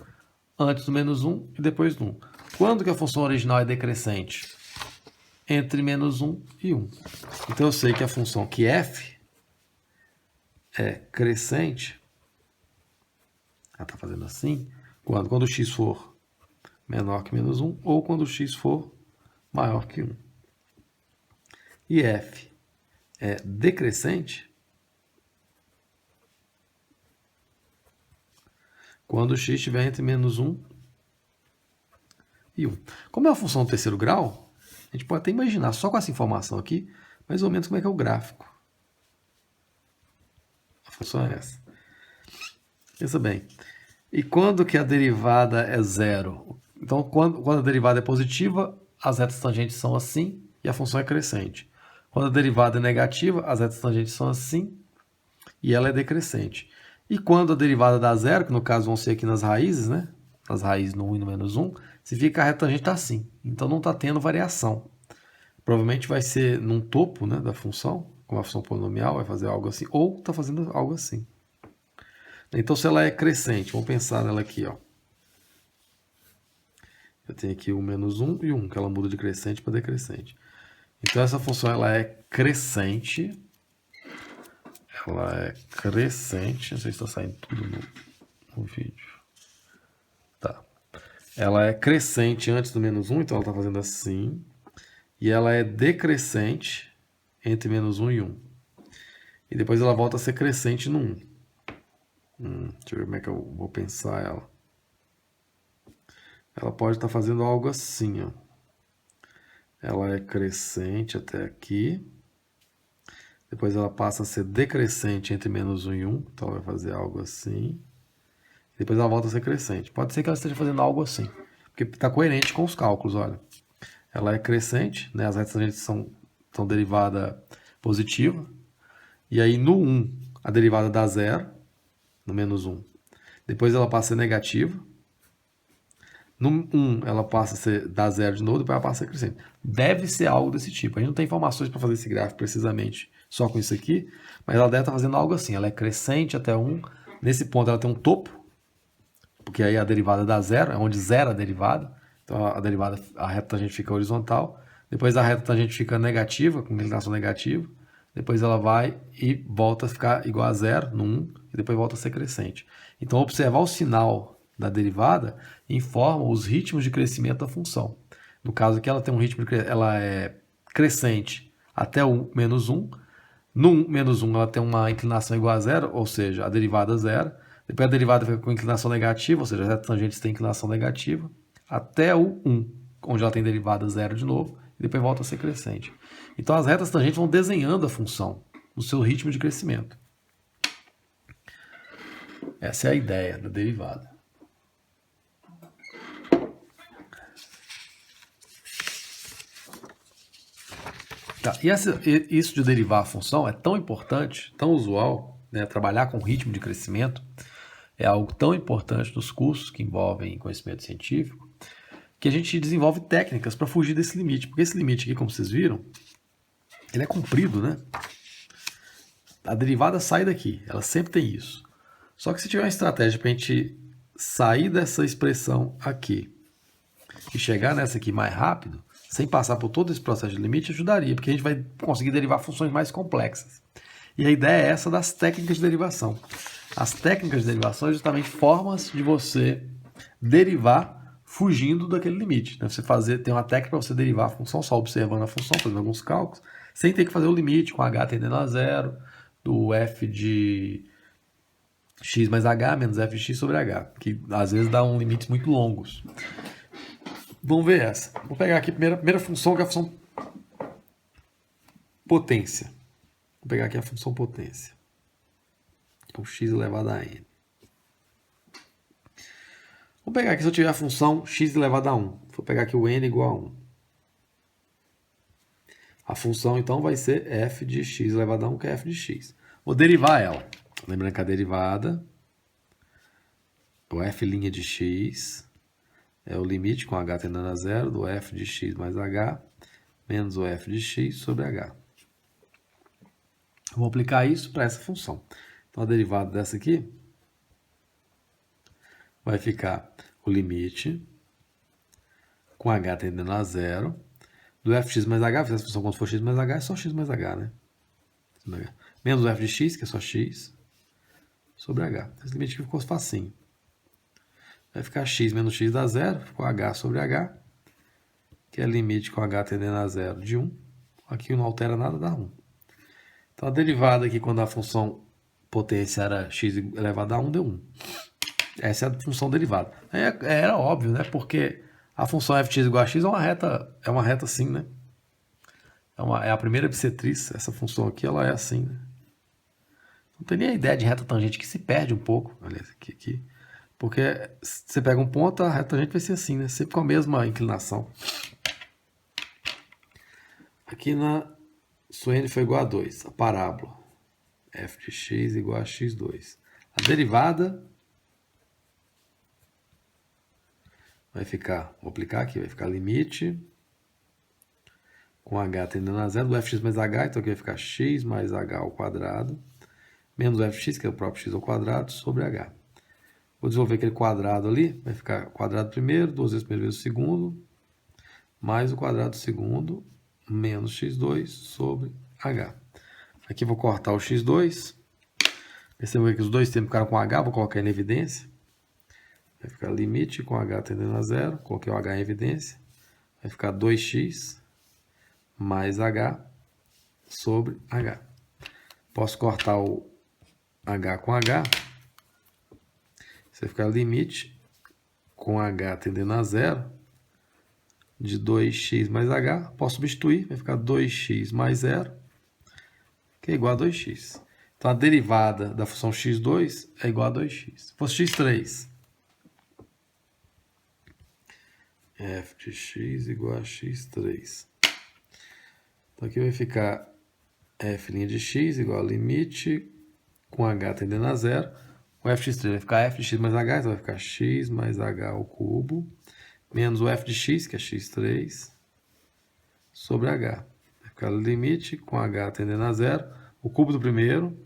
A: Antes do menos 1 e depois do 1. Quando que a função original é decrescente? Entre menos 1 e 1. Então eu sei que a função que f é crescente, ela está fazendo assim, quando o x for menor que menos 1 ou quando o x for maior que 1. E f é decrescente quando o x estiver entre menos 1 e 1. Como é uma função do terceiro grau, a gente pode até imaginar, só com essa informação aqui, mais ou menos como é que é o gráfico. A função é essa. Pensa bem. E quando que a derivada é zero? Então, quando a derivada é positiva, as retas tangentes são assim e a função é crescente. Quando a derivada é negativa, as retas tangentes são assim e ela é decrescente. E quando a derivada dá zero, que no caso vão ser aqui nas raízes, né? Nas raízes no 1 e no menos 1, significa que a reta tangente está assim. Então não está tendo variação. Provavelmente vai ser num topo, né, da função, como a função polinomial vai fazer algo assim, ou está fazendo algo assim. Então se ela é crescente, vamos pensar nela aqui, ó. Eu tenho aqui o menos 1 e 1, que ela muda de crescente para decrescente. Então essa função ela é crescente. Ela é crescente. Não sei se está saindo tudo no vídeo. Tá. Ela é crescente antes do menos 1, então ela está fazendo assim. E ela é decrescente entre menos 1 e 1. E depois ela volta a ser crescente no 1. Deixa eu ver como é que eu vou pensar ela. Ela pode estar fazendo algo assim, ó. Ela é crescente até aqui. Depois ela passa a ser decrescente entre menos 1 e 1. Então ela vai fazer algo assim. Depois ela volta a ser crescente. Pode ser que ela esteja fazendo algo assim. Porque está coerente com os cálculos, olha. Ela é crescente, né? As retas tangentes são derivada positiva. E aí no 1 a derivada dá zero, no menos 1. Depois ela passa a ser negativa. No 1 ela passa a dar zero de novo, depois ela passa a ser crescente. Deve ser algo desse tipo. A gente não tem informações para fazer esse gráfico precisamente só com isso aqui, mas ela deve estar fazendo algo assim. Ela é crescente até 1. Nesse ponto ela tem um topo, porque aí a derivada dá zero, é onde zero a derivada. Então a reta tangente fica horizontal. Depois a reta tangente fica negativa, com inclinação negativa. Depois ela vai e volta a ficar igual a zero no 1, e depois volta a ser crescente. Então observar o sinal da derivada informa os ritmos de crescimento da função. No caso aqui ela tem um ritmo ela é crescente até o menos 1. No menos 1 ela tem uma inclinação igual a zero, ou seja, a derivada zero. Depois a derivada fica com inclinação negativa, ou seja, as retas tangentes têm inclinação negativa, até o 1, onde ela tem derivada zero de novo, e depois volta a ser crescente. Então as retas tangentes vão desenhando a função no seu ritmo de crescimento. Essa é a ideia da derivada. Tá, e isso de derivar a função é tão importante, tão usual, né? Trabalhar com ritmo de crescimento é algo tão importante nos cursos que envolvem conhecimento científico, que a gente desenvolve técnicas para fugir desse limite. Porque esse limite aqui, como vocês viram, ele é comprido, né? A derivada sai daqui, ela sempre tem isso. Só que se tiver uma estratégia para a gente sair dessa expressão aqui e chegar nessa aqui mais rápido, sem passar por todo esse processo de limite, ajudaria, porque a gente vai conseguir derivar funções mais complexas. E a ideia é essa das técnicas de derivação. As técnicas de derivação são justamente formas de você derivar fugindo daquele limite. Você tem uma técnica para você derivar a função só observando a função, fazendo alguns cálculos, sem ter que fazer o limite com h tendendo a zero, do f de x mais h menos f de x sobre h, que às vezes dá limites muito longos. Vamos ver essa. Vou pegar aqui a primeira função, que é a função potência. Vou pegar aqui a função potência. Então, x elevado a n. Vou pegar aqui, se eu tiver a função x elevado a 1. Vou pegar aqui o n igual a 1. A função, então, vai ser f de x elevado a 1, que é f de x. Vou derivar ela. Lembrando que a derivada, o f' de x, é o limite com h tendendo a zero do f de x mais h, menos o f de x sobre h. Vou aplicar isso para essa função. Então, a derivada dessa aqui vai ficar o limite com h tendendo a zero do fx mais h. Essa função, quando for x mais h, é só x mais h, né? Menos o f de x, que é só x, sobre h. Esse limite aqui ficou facinho. Vai ficar x menos x dá zero, ficou h sobre h, que é limite com h tendendo a zero de 1. Aqui não altera nada, dá 1. Então, a derivada aqui, quando a função potência era x elevado a 1, deu 1. Essa é a função derivada. Era óbvio, né? Porque a função f de x igual a x é uma reta assim, né? É a primeira bissetriz. Essa função aqui, ela é assim, né? Não tem nem a ideia de reta tangente, que se perde um pouco. Aliás, aqui. Porque se você pega um ponto, a reta tangente vai ser assim, né? Sempre com a mesma inclinação. Aqui sua n foi igual a 2, a parábola. F de x igual a x2. A derivada vai ficar, vou aplicar aqui, vai ficar limite com h tendendo a zero do fx mais h, então aqui vai ficar x mais h ao quadrado, menos o fx, que é o próprio x ao quadrado, sobre h. Vou desenvolver aquele quadrado ali, vai ficar quadrado primeiro, 2 vezes primeiro vezes o segundo, mais o quadrado do segundo, menos x2 sobre h. Aqui vou cortar o x2, percebam que os dois termos ficaram com h, vou colocar ele em evidência. Vai ficar limite com h tendendo a zero, coloquei o h em evidência, vai ficar 2x mais h sobre h. Posso cortar o h com h, isso vai ficar limite com h tendendo a zero, de 2x mais h, posso substituir, vai ficar 2x mais zero, que é igual a 2x. Então a derivada da função x2 é igual a 2x. Se fosse x3, f de x igual a x3. Então aqui vai ficar f' de x igual a limite com h tendendo a zero. O f de x3 vai ficar f de x mais h, então vai ficar x mais h ao cubo, menos o f de x, que é x3, sobre h. Vai ficar limite com h tendendo a zero, o cubo do primeiro,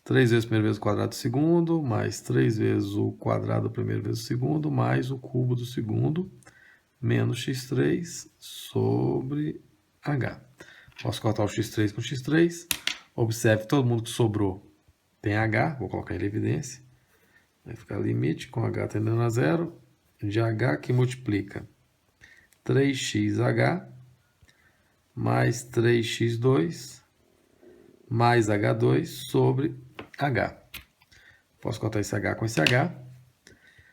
A: 3 vezes o primeiro vezes o quadrado do segundo, mais 3 vezes o quadrado do primeiro vezes o segundo, mais o cubo do segundo, menos x3 sobre h. Posso cortar o x3 com x3. Observe que todo mundo que sobrou tem h, vou colocar ele em evidência. Vai ficar limite com h tendendo a zero, de h que multiplica 3xh mais 3x2 mais h2 sobre h. Posso cortar esse h com esse h.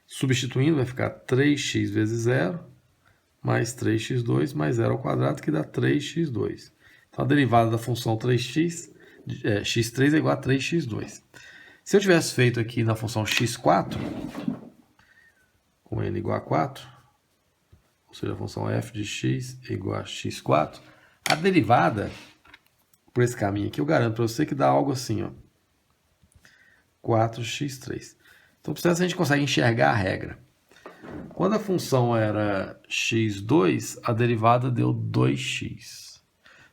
A: Substituindo, vai ficar 3x vezes 0 mais 3x2 mais 0 ao quadrado, que dá 3x2. Então, a derivada da função 3x, x3 é igual a 3x2. Se eu tivesse feito aqui na função x4, com n igual a 4, ou seja, a função f de x é igual a x4, a derivada, por esse caminho aqui, eu garanto para você que dá algo assim, ó, 4x3. Então, por isso a gente consegue enxergar a regra. Quando a função era x2, a derivada deu 2x.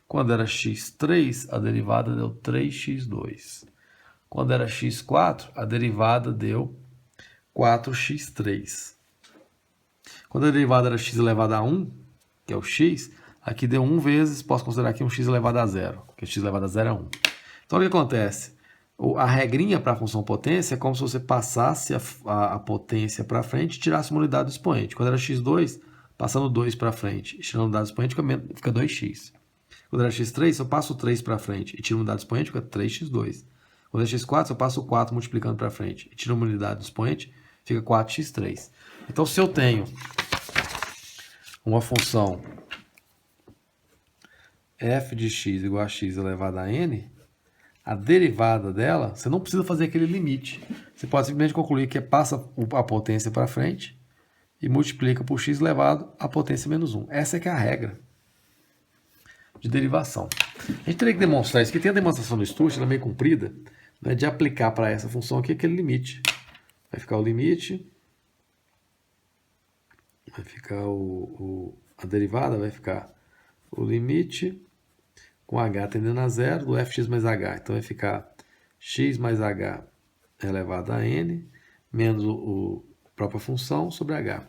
A: Quando era x3, a derivada deu 3x2. Quando era x4, a derivada deu 4x3. Quando a derivada era x elevado a 1, que é o x, aqui deu 1 vezes, posso considerar aqui um x elevado a 0, porque x elevado a 0 é 1. Então, o que acontece? A regrinha para a função potência é como se você passasse a potência para frente e tirasse uma unidade do expoente. Quando era x2, passando 2 para frente e tirando uma unidade do expoente, fica 2x. Quando era x3, se eu passo o 3 para frente e tiro uma unidade do expoente, fica 3x2. Quando é x4, se eu passo o 4 multiplicando para frente e tiro uma unidade do expoente, fica 4x3. Então, se eu tenho uma função f de x igual a x elevado a n, a derivada dela, você não precisa fazer aquele limite. Você pode simplesmente concluir que passa a potência para frente e multiplica por x elevado a potência menos 1. Essa é que é a regra de derivação. A gente teria que demonstrar isso aqui. Tem a demonstração do Sturge, ela é meio comprida, né, de aplicar para essa função aqui aquele limite. Vai ficar o limite, vai ficar a derivada, vai ficar o limite com h tendendo a zero do fx mais h. Então vai ficar x mais h elevado a n menos a própria função sobre h.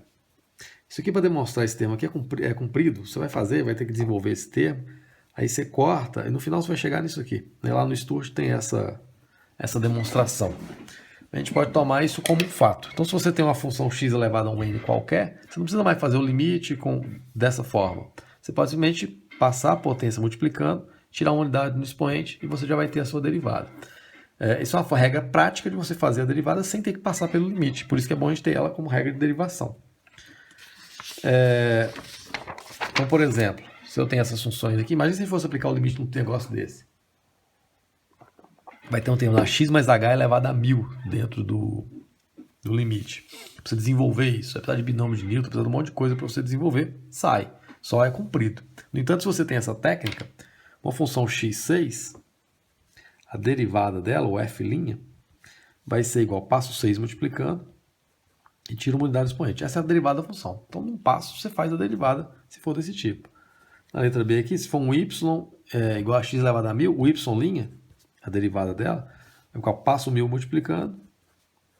A: Isso aqui para demonstrar esse termo aqui é comprido, você vai fazer, vai ter que desenvolver esse termo, aí você corta e no final você vai chegar nisso aqui. Lá no Sturge tem essa demonstração. A gente pode tomar isso como um fato. Então, se você tem uma função x elevada a um n qualquer, você não precisa mais fazer o limite dessa forma. Você pode simplesmente passar a potência multiplicando, tirar uma unidade no expoente e você já vai ter a sua derivada. Isso é uma regra prática de você fazer a derivada sem ter que passar pelo limite. Por isso que é bom a gente ter ela como regra de derivação. Então, por exemplo, se eu tenho essas funções aqui, imagine se a gente fosse aplicar o limite num negócio desse. Vai ter um termo lá, x mais h elevado a 1000 dentro do limite. Para você desenvolver isso, vai precisar de binômio de Newton, precisa de um monte de coisa para você desenvolver, sai. Só é cumprido. No entanto, se você tem essa técnica, uma função x6, a derivada dela, o f', vai ser igual, passo 6 multiplicando e tira uma unidade expoente. Essa é a derivada da função. Então, num passo, você faz a derivada, se for desse tipo. Na letra B aqui, se for um y igual a x elevado a 1000, o y', a derivada dela, é igual, passo 1000 multiplicando,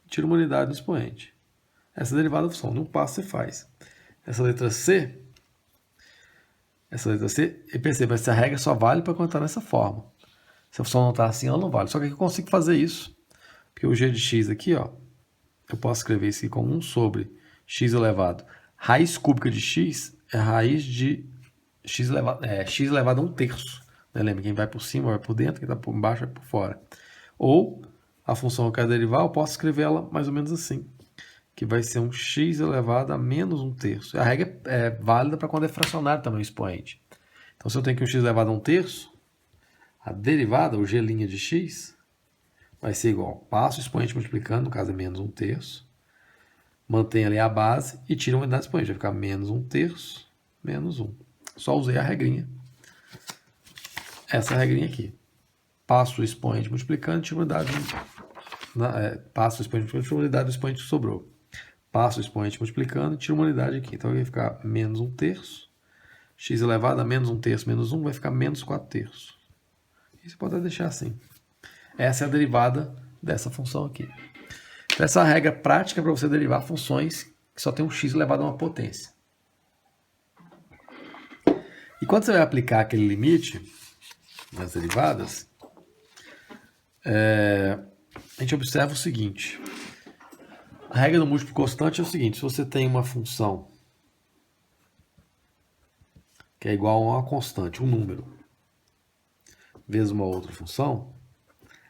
A: tira uma unidade do expoente. Essa é a derivada da função. Num passo, você faz. Essa letra C, e perceba, essa regra só vale para quando está nessa forma. Se a função não está assim, ela não vale. Só que aqui eu consigo fazer isso. Porque o g de x aqui, ó, eu posso escrever isso aqui como 1 sobre x elevado. Raiz cúbica de x é raiz de x elevado a 1/3. Né? Lembra, quem vai por cima vai por dentro, quem está por baixo vai por fora. Ou a função que eu quero derivar, eu posso escrever ela mais ou menos assim. Que vai ser um x elevado a menos 1/3. A regra é válida para quando é fracionário também o expoente. Então, se eu tenho aqui um x elevado a 1/3, a derivada, o g' de x, vai ser igual, passo o expoente multiplicando, no caso é menos 1/3, mantém ali a base e tira uma unidade de expoente, vai ficar menos 1/3, menos 1. Só usei a regrinha, essa regrinha aqui. Passo o expoente multiplicando, tira uma unidade, passo o expoente multiplicando, tira uma unidade do expoente que sobrou. Passo o expoente multiplicando, tira uma unidade aqui. Então, vai ficar menos 1/3, x elevado a menos 1/3 menos 1, vai ficar menos 4/3. E você pode deixar assim. Essa é a derivada dessa função aqui. Então, essa é a regra prática para você derivar funções que só tem um x elevado a uma potência. E quando você vai aplicar aquele limite nas derivadas, a gente observa o seguinte. A regra do múltiplo constante é o seguinte. Se você tem uma função que é igual a uma constante, um número, vezes uma outra função,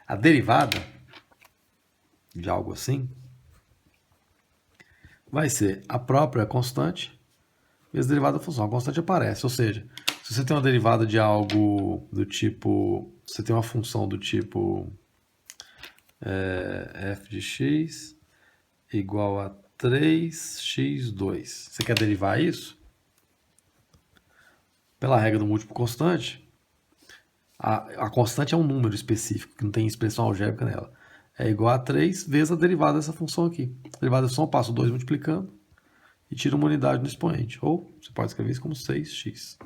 A: a derivada de algo assim vai ser a própria constante vezes a derivada da função. A constante aparece, ou seja, se você tem uma derivada de algo do tipo, você tem uma função do tipo f de x igual a 3x2. Você quer derivar isso? Pela regra do múltiplo constante, a constante é um número específico, que não tem expressão algébrica nela. É igual a 3 vezes a derivada dessa função aqui. A derivada da função, eu passo 2 multiplicando e tiro uma unidade no expoente. Ou você pode escrever isso como 6x.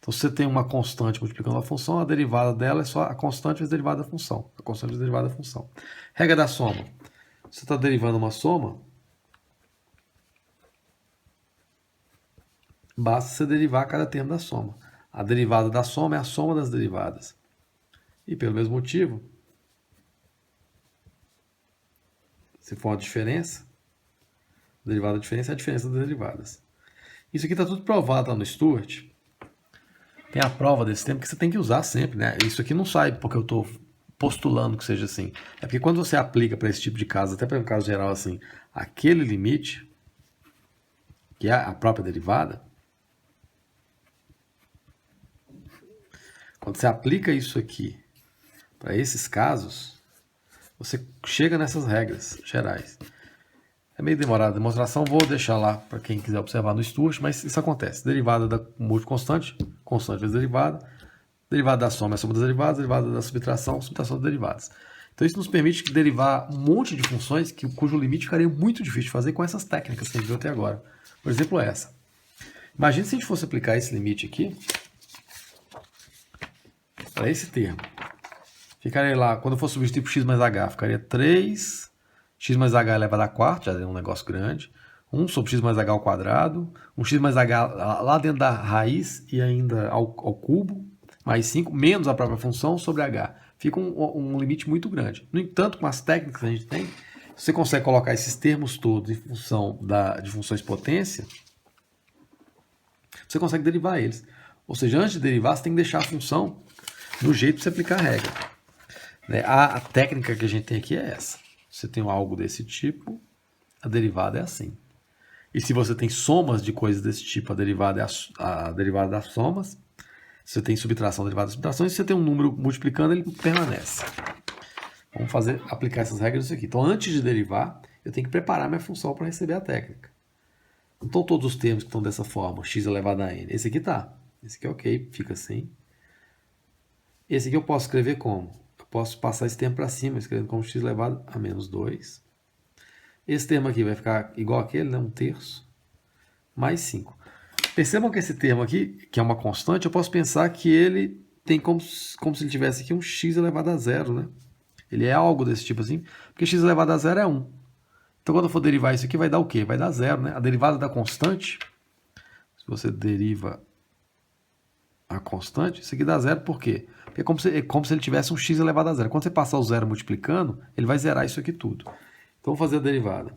A: Então, se você tem uma constante multiplicando a função, a derivada dela é só a constante vezes a derivada da função. A constante vezes a derivada da função. Regra da soma. Você está derivando uma soma, basta você derivar cada termo da soma. A derivada da soma é a soma das derivadas. E pelo mesmo motivo, se for uma diferença, a derivada da diferença é a diferença das derivadas. Isso aqui está tudo provado lá no Stewart. Tem a prova desse termo que você tem que usar sempre, né? Isso aqui não sai porque eu estou postulando que seja assim. É porque quando você aplica para esse tipo de caso, até para um caso geral assim, aquele limite, que é a própria derivada, quando você aplica isso aqui para esses casos, você chega nessas regras gerais. É meio demorado a demonstração, vou deixar lá para quem quiser observar no Stewart, mas isso acontece. Derivada da múltiplo constante, constante vezes derivada. Derivada da soma é a soma das derivadas, derivada da subtração, subtração das derivadas. Então isso nos permite derivar um monte de funções cujo limite ficaria muito difícil de fazer com essas técnicas que a gente viu até agora. Por exemplo, essa. Imagina se a gente fosse aplicar esse limite aqui para esse termo. Ficaria lá, quando eu for substituir por x mais h, ficaria 3 x mais h elevado a 4, já é um negócio grande. 1 sobre x mais h ao quadrado. Um x mais h lá dentro da raiz e ainda ao cubo. Mais 5, menos a própria função sobre h. Fica um limite muito grande. No entanto, com as técnicas que a gente tem, você consegue colocar esses termos todos em função de funções potência, você consegue derivar eles. Ou seja, antes de derivar, você tem que deixar a função no jeito de você aplicar a regra. A técnica que a gente tem aqui é essa. Você tem algo desse tipo, a derivada é assim. E se você tem somas de coisas desse tipo, a derivada é a derivada das somas. Se você tem subtração, derivada das subtrações. Se você tem um número multiplicando, ele permanece. Vamos aplicar essas regras aqui. Então, antes de derivar, eu tenho que preparar minha função para receber a técnica. Não estão todos os termos que estão dessa forma, x elevado a n. Esse aqui tá. Esse aqui é ok, fica assim. Esse aqui eu posso escrever como? Eu posso passar esse termo para cima, escrevendo como x elevado a menos 2. Esse termo aqui vai ficar igual àquele, né? 1/3, mais 5. Percebam que esse termo aqui, que é uma constante, eu posso pensar que ele tem como se ele tivesse aqui um x elevado a 0, né? Ele é algo desse tipo assim, porque x elevado a 0 é 1. Então, quando eu for derivar isso aqui, vai dar o quê? Vai dar 0, né? A derivada da constante, se você deriva a constante, isso aqui dá 0 por quê? Porque é como se ele tivesse um x elevado a 0. Quando você passar o 0 multiplicando, ele vai zerar isso aqui tudo. Então, vou fazer a derivada.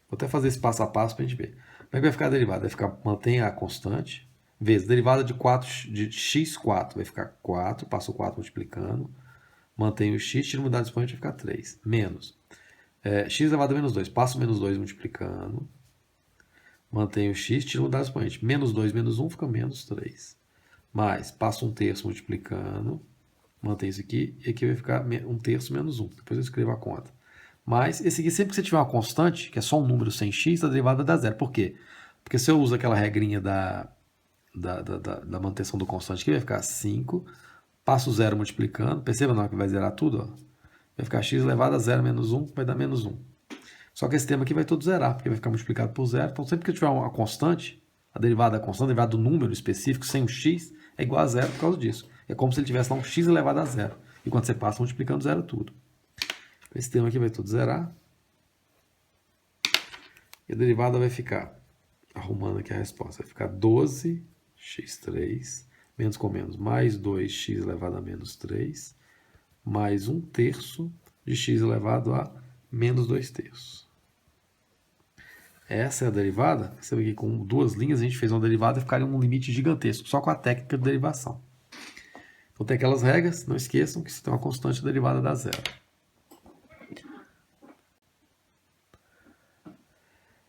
A: Vou até fazer esse passo a passo para a gente ver. Como é que vai ficar a derivada? Vai ficar, mantém a constante, vezes derivada de x4, vai ficar 4, passo o 4 multiplicando, mantém o x, tira unidade expoente, vai ficar 3, menos x elevado a menos 2, passo o menos 2 multiplicando, mantém o x, tira unidade expoente, menos 2 menos 1 fica menos 3, mais, passo 1/3 multiplicando, mantém isso aqui, e aqui vai ficar 1/3 menos 1, depois eu escrevo a conta. Mas esse aqui, sempre que você tiver uma constante, que é só um número sem x, a derivada dá 0. Por quê? Porque se eu uso aquela regrinha da manutenção do constante aqui, vai ficar 5, passo 0 multiplicando, perceba na hora que vai zerar tudo, ó, vai ficar x elevado a 0 menos 1, vai dar menos 1. Só que esse termo aqui vai todo zerar, porque vai ficar multiplicado por 0. Então, sempre que eu tiver uma constante, a derivada da constante, a derivada do número específico, sem o x, é igual a 0 por causa disso. É como se ele tivesse lá um x elevado a 0. E quando você passa multiplicando, zera tudo. Esse termo aqui vai tudo zerar. E a derivada vai ficar, arrumando aqui a resposta, vai ficar 12x3, menos com menos, mais 2x elevado a menos 3, mais 1/3 de x elevado a menos 2/3. Essa é a derivada. Você vê que com duas linhas a gente fez uma derivada e ficaria um limite gigantesco, só com a técnica de derivação. Então tem aquelas regras, não esqueçam que se tem uma constante, a derivada dá 0.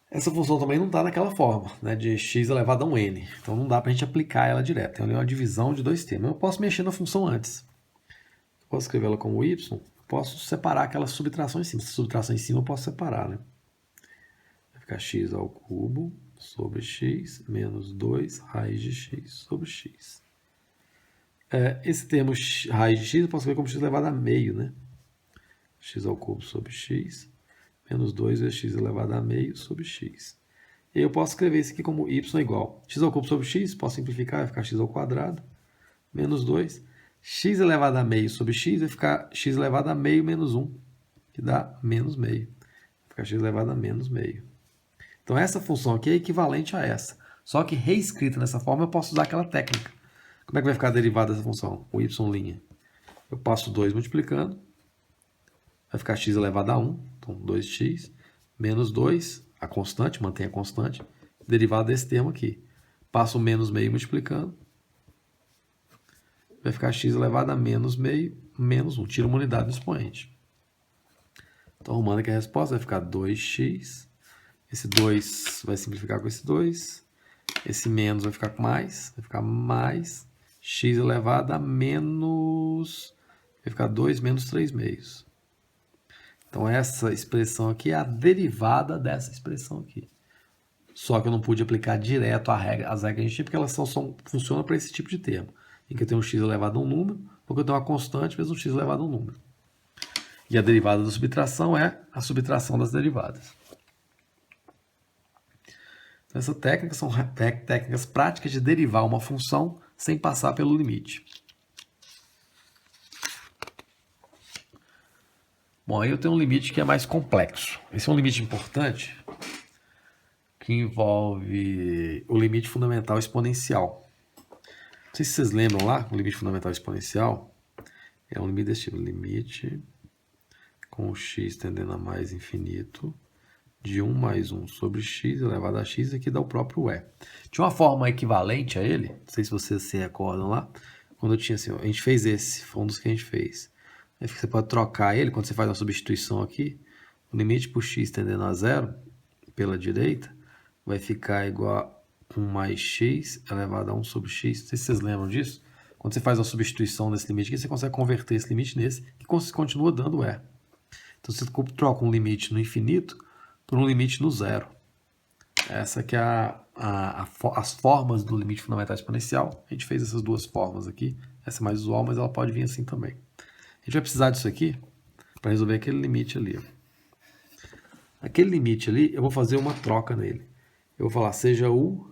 A: Essa função também não está naquela forma, né, de x elevado a um n. Então não dá para a gente aplicar ela direto. Tem ali uma divisão de dois termos. Eu posso mexer na função antes. Eu posso escrever ela como y. Posso separar aquela subtração em cima. Essa subtração em cima eu posso separar, né? Vai ficar x ao cubo sobre x menos 2 raiz de x sobre x. Esse termo raiz de x eu posso ver como x elevado a meio, né? X ao cubo sobre x menos 2 vezes x elevado a meio sobre x. E eu posso escrever isso aqui como y igual x ao cubo sobre x, posso simplificar, vai ficar x ao quadrado, menos 2. X elevado a meio sobre x vai ficar x elevado a meio menos 1, que dá menos meio. Vai ficar x elevado a menos meio. Então essa função aqui é equivalente a essa. Só que reescrita dessa forma eu posso usar aquela técnica. Como é que vai ficar a derivada dessa função? O y'. Eu passo 2 multiplicando, vai ficar x elevado a 1, então 2x, menos 2, a constante, mantém a constante, derivada desse termo aqui. Passo o menos meio multiplicando, vai ficar x elevado a menos meio, menos 1, tira uma unidade do expoente. Então, arrumando aqui a resposta, vai ficar 2x, esse 2 vai simplificar com esse 2, esse menos vai ficar com mais, vai ficar mais x elevado a menos, vai ficar 2 menos 3 meios. Então, essa expressão aqui é a derivada dessa expressão aqui. Só que eu não pude aplicar direto as regras que a gente tinha, porque elas só funcionam para esse tipo de termo. Em que eu tenho um x elevado a um número, porque eu tenho uma constante vezes um x elevado a um número. E a derivada da subtração é a subtração das derivadas. Então, essa técnica são técnicas práticas de derivar uma função sem passar pelo limite. Bom, aí eu tenho um limite que é mais complexo. Esse é um limite importante que envolve o limite fundamental exponencial. Não sei se vocês lembram lá, o limite fundamental exponencial é um limite desse tipo, limite com x tendendo a mais infinito de 1 mais 1 sobre x elevado a x, aqui dá o próprio e. Tinha uma forma equivalente a ele, não sei se vocês se recordam lá, quando eu tinha assim, a gente fez esse, foi um dos que a gente fez. Aí você pode trocar ele, quando você faz uma substituição aqui, o limite por x tendendo a 0, pela direita, vai ficar igual a 1 mais x elevado a 1 sobre x. Não sei se vocês lembram disso. Quando você faz uma substituição nesse limite aqui, você consegue converter esse limite nesse, que continua dando e. Então você troca um limite no infinito por um limite no zero. Essa que é as formas do limite fundamental exponencial. A gente fez essas duas formas aqui. Essa é mais usual, mas ela pode vir assim também. A gente vai precisar disso aqui para resolver aquele limite ali. Aquele limite ali, eu vou fazer uma troca nele. Eu vou falar, seja U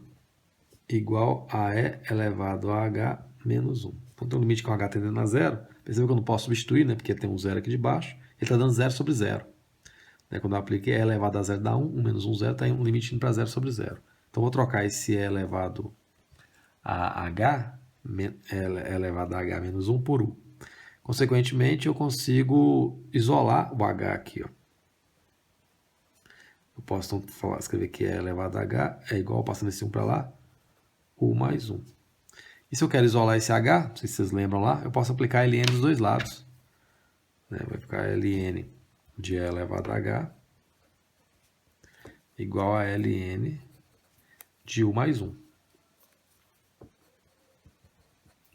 A: igual a E elevado a H menos 1. Então tem um limite com H tendendo a zero. Perceba que eu não posso substituir, né? Porque tem um zero aqui de baixo. Ele está dando 0 sobre 0. Quando eu apliquei E elevado a zero dá 1, 1 menos 1, 0, está um limite indo para 0 sobre 0. Então, eu vou trocar esse E elevado a H, elevado a H menos 1 por U. Consequentemente, eu consigo isolar o H aqui. Ó. Eu posso então escrever que E elevado a H é igual, passando esse 1 para lá, U mais 1. E se eu quero isolar esse H, não sei se vocês lembram lá, eu posso aplicar ln dos dois lados. Vai ficar ln de E elevado a H igual a ln de U mais 1.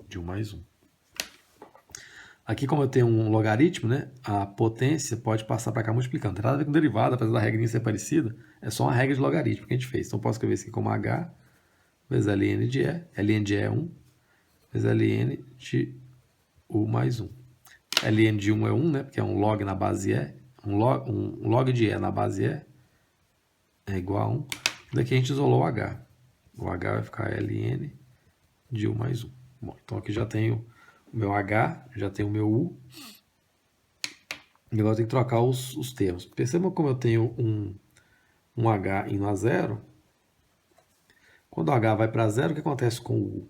A: De U mais 1. Aqui, como eu tenho um logaritmo, né, a potência pode passar para cá multiplicando. Não tem nada a ver com derivada, apesar da regrinha ser parecida. É só uma regra de logaritmo que a gente fez. Então, eu posso escrever isso aqui como H vezes ln de E. Ln de E é 1 vezes ln de U mais 1. Ln de 1 é 1, né, porque é um log na base E. Um log de E na base E é igual a 1. Daqui a gente isolou o H. O H vai ficar ln de U mais 1. Bom, então aqui já tenho o meu H, já tenho o meu U. E agora eu tenho que trocar os termos. Percebam como eu tenho um H indo a zero. Quando o H vai para zero, o que acontece com o U?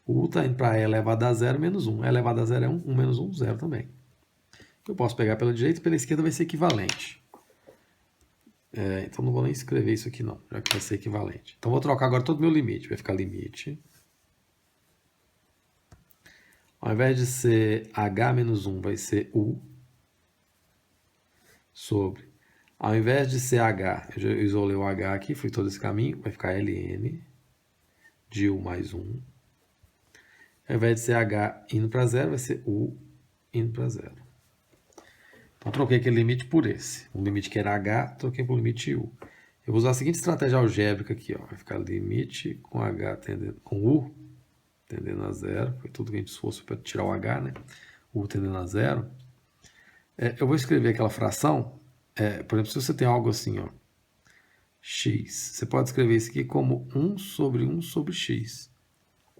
A: O U está indo para E elevado a zero menos 1. E elevado a zero é 1, 1 menos 1, 0 também. Eu posso pegar pela direita e pela esquerda vai ser equivalente. Então não vou nem escrever isso aqui não, já que vai ser equivalente. Então vou trocar agora todo o meu limite. Vai ficar limite. Ao invés de ser H menos 1, vai ser U. Sobre. Ao invés de ser H, eu já isolei o H aqui, fui todo esse caminho, vai ficar ln de U mais 1. Ao invés de ser H indo para zero, vai ser U indo para zero. Então, troquei aquele limite por esse. O limite que era H, troquei por limite U. Eu vou usar a seguinte estratégia algébrica aqui. Ó. Vai ficar limite com H tendendo, com U tendendo a zero. Foi tudo que a gente esforçou para tirar o H, né? U tendendo a zero. Eu vou escrever aquela fração. Por exemplo, se você tem algo assim, ó, x, você pode escrever isso aqui como 1 sobre 1 sobre x.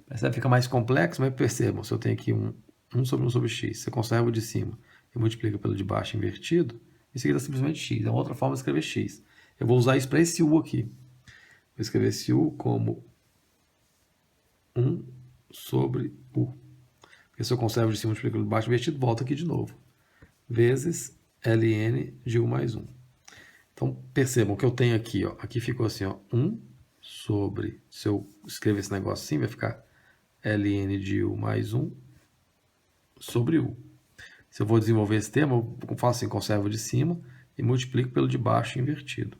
A: Percebe? Fica mais complexo, mas percebam, se eu tenho aqui 1 sobre 1 sobre x, você conserva o de cima e multiplica pelo de baixo invertido, isso aqui dá simplesmente x. É uma outra forma de escrever x. Eu vou usar isso para esse u aqui. Vou escrever esse u como 1 sobre u. Porque se eu conservo de cima e multiplico pelo de baixo invertido, volta aqui de novo. Vezes ln de u mais 1. Então, percebam que eu tenho aqui, ó, aqui ficou assim, ó, 1 sobre, se eu escrever esse negócio assim, vai ficar ln de u mais 1 sobre u. Se eu vou desenvolver esse termo, eu faço assim, conservo de cima e multiplico pelo de baixo invertido.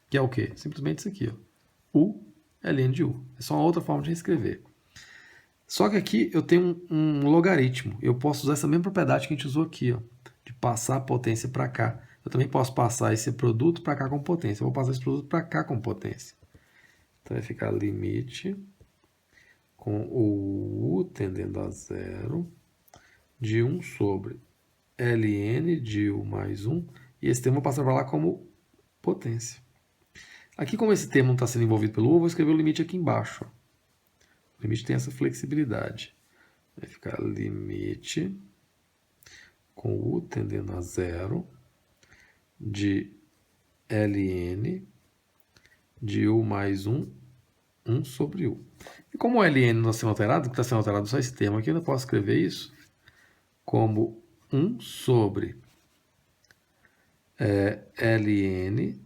A: Que é o quê? Simplesmente isso aqui, ó, u ln de u. É só uma outra forma de reescrever. Só que aqui eu tenho um logaritmo. Eu posso usar essa mesma propriedade que a gente usou aqui, ó, de passar a potência para cá. Eu também posso passar esse produto para cá com potência. Eu vou passar esse produto para cá com potência. Então vai ficar limite com o u tendendo a zero de 1 sobre ln de u mais 1. E esse termo eu vou passar para lá como potência. Aqui, como esse termo não está sendo envolvido pelo u, eu vou escrever o limite aqui embaixo. O limite tem essa flexibilidade. Vai ficar limite com u tendendo a zero de ln de u mais 1, 1 sobre u. E como o ln não está sendo alterado, que está sendo alterado só esse termo aqui, eu não posso escrever isso como 1 sobre ln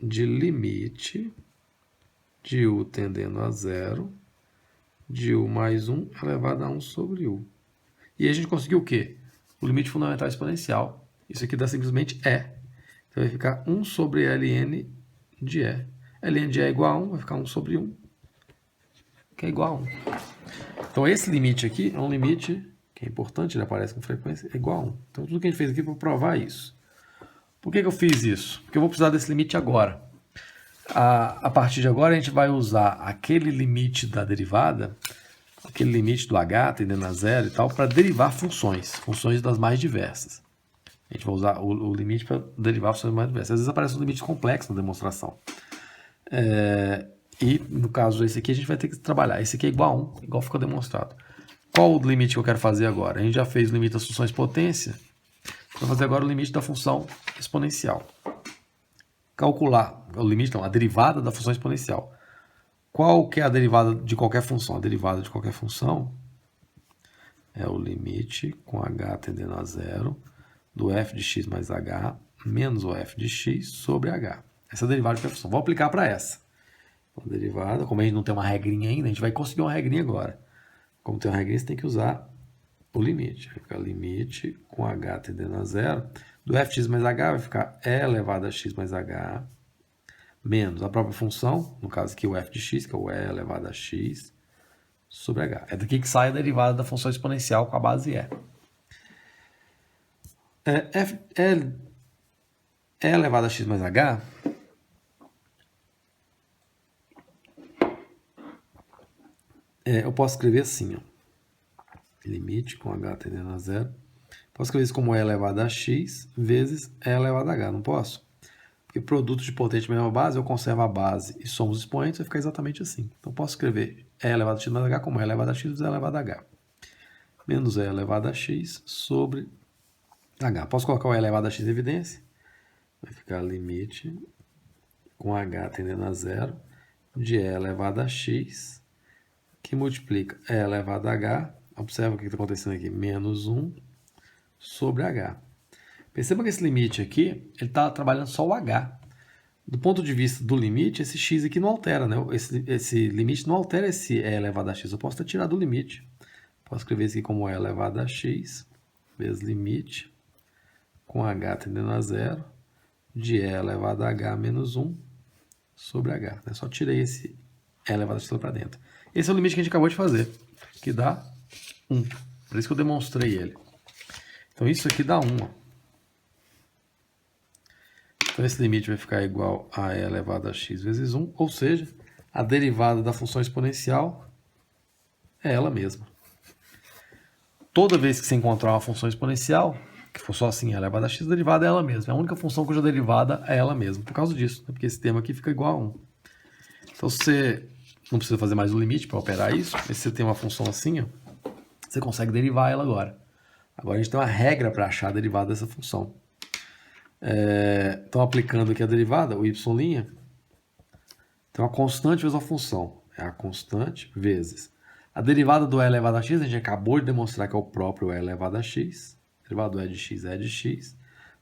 A: de limite de u tendendo a zero de u mais 1 elevado a 1 sobre u. E a gente conseguiu o quê? O limite fundamental exponencial. Isso aqui dá simplesmente E. Então vai ficar 1 sobre ln de E. ln de E é igual a 1, vai ficar 1 sobre 1, que é igual a 1. Então esse limite aqui é um limite que é importante, ele aparece com frequência, é igual a 1. Então, tudo que a gente fez aqui para provar isso. Por que eu fiz isso? Porque eu vou precisar desse limite agora. A partir de agora, a gente vai usar aquele limite da derivada, aquele limite do h tendendo a zero e tal, para derivar funções das mais diversas. A gente vai usar o limite para derivar funções mais diversas. Às vezes aparece um limite complexo na demonstração. E no caso desse aqui, a gente vai ter que trabalhar. Esse aqui é igual a 1, igual ficou demonstrado. Qual o limite que eu quero fazer agora? A gente já fez o limite das funções potência. Vou fazer agora o limite da função exponencial. Calcular o limite, não, a derivada da função exponencial. Qual que é a derivada de qualquer função? A derivada de qualquer função é o limite com h tendendo a zero do f de x mais h menos o f de x sobre h. Essa é a derivada de qualquer função. Vou aplicar para essa. Então, a derivada, como a gente não tem uma regrinha ainda, a gente vai conseguir uma regrinha agora. Como tem uma regrinha, você tem que usar o limite. Vai ficar limite com h tendendo a zero do fx mais h, vai ficar e elevado a x mais h menos a própria função, no caso aqui o f de x, que é o e elevado a x sobre h. É daqui que sai a derivada da função exponencial com a base e. E elevado a x mais h eu posso escrever assim, ó. Limite com h tendendo a zero. Posso escrever isso como e elevado a x vezes e elevado a h, não posso? Porque produto de potente mesma base, eu conservo a base e somo os expoentes, vai ficar exatamente assim. Então, posso escrever e elevado a x mais h como e elevado a x vezes e elevado a h. Menos e elevado a x sobre h. Posso colocar o e elevado a x em evidência? Vai ficar limite com h tendendo a zero de e elevado a x, que multiplica e elevado a h. Observa o que está acontecendo aqui. Menos 1 sobre h. Perceba que esse limite aqui, ele está trabalhando só o h. Do ponto de vista do limite, esse x aqui não altera, né? Esse limite não altera esse e elevado a x. Eu posso até tirar do limite. Posso escrever isso aqui como e elevado a x vezes limite com h tendendo a zero de e elevado a h menos 1 sobre h. Eu só tirei esse e elevado a x para dentro. Esse é o limite que a gente acabou de fazer, que dá 1. Por isso que eu demonstrei ele. Então, isso aqui dá 1. Ó. Então, esse limite vai ficar igual a e elevado a x vezes 1, ou seja, a derivada da função exponencial é ela mesma. Toda vez que você encontrar uma função exponencial, que for só assim, e elevado a x, a derivada é ela mesma. É a única função cuja derivada é ela mesma, por causa disso, né? Porque esse termo aqui fica igual a 1. Então, você não precisa fazer mais o limite para operar isso, mas se você tem uma função assim, ó, você consegue derivar ela agora. Agora a gente tem uma regra para achar a derivada dessa função. Então, aplicando aqui a derivada, o y', tem uma constante vezes a função. É a constante vezes. A derivada do e elevado a x, a gente acabou de demonstrar que é o próprio e elevado a x. Derivada do e de x é de x.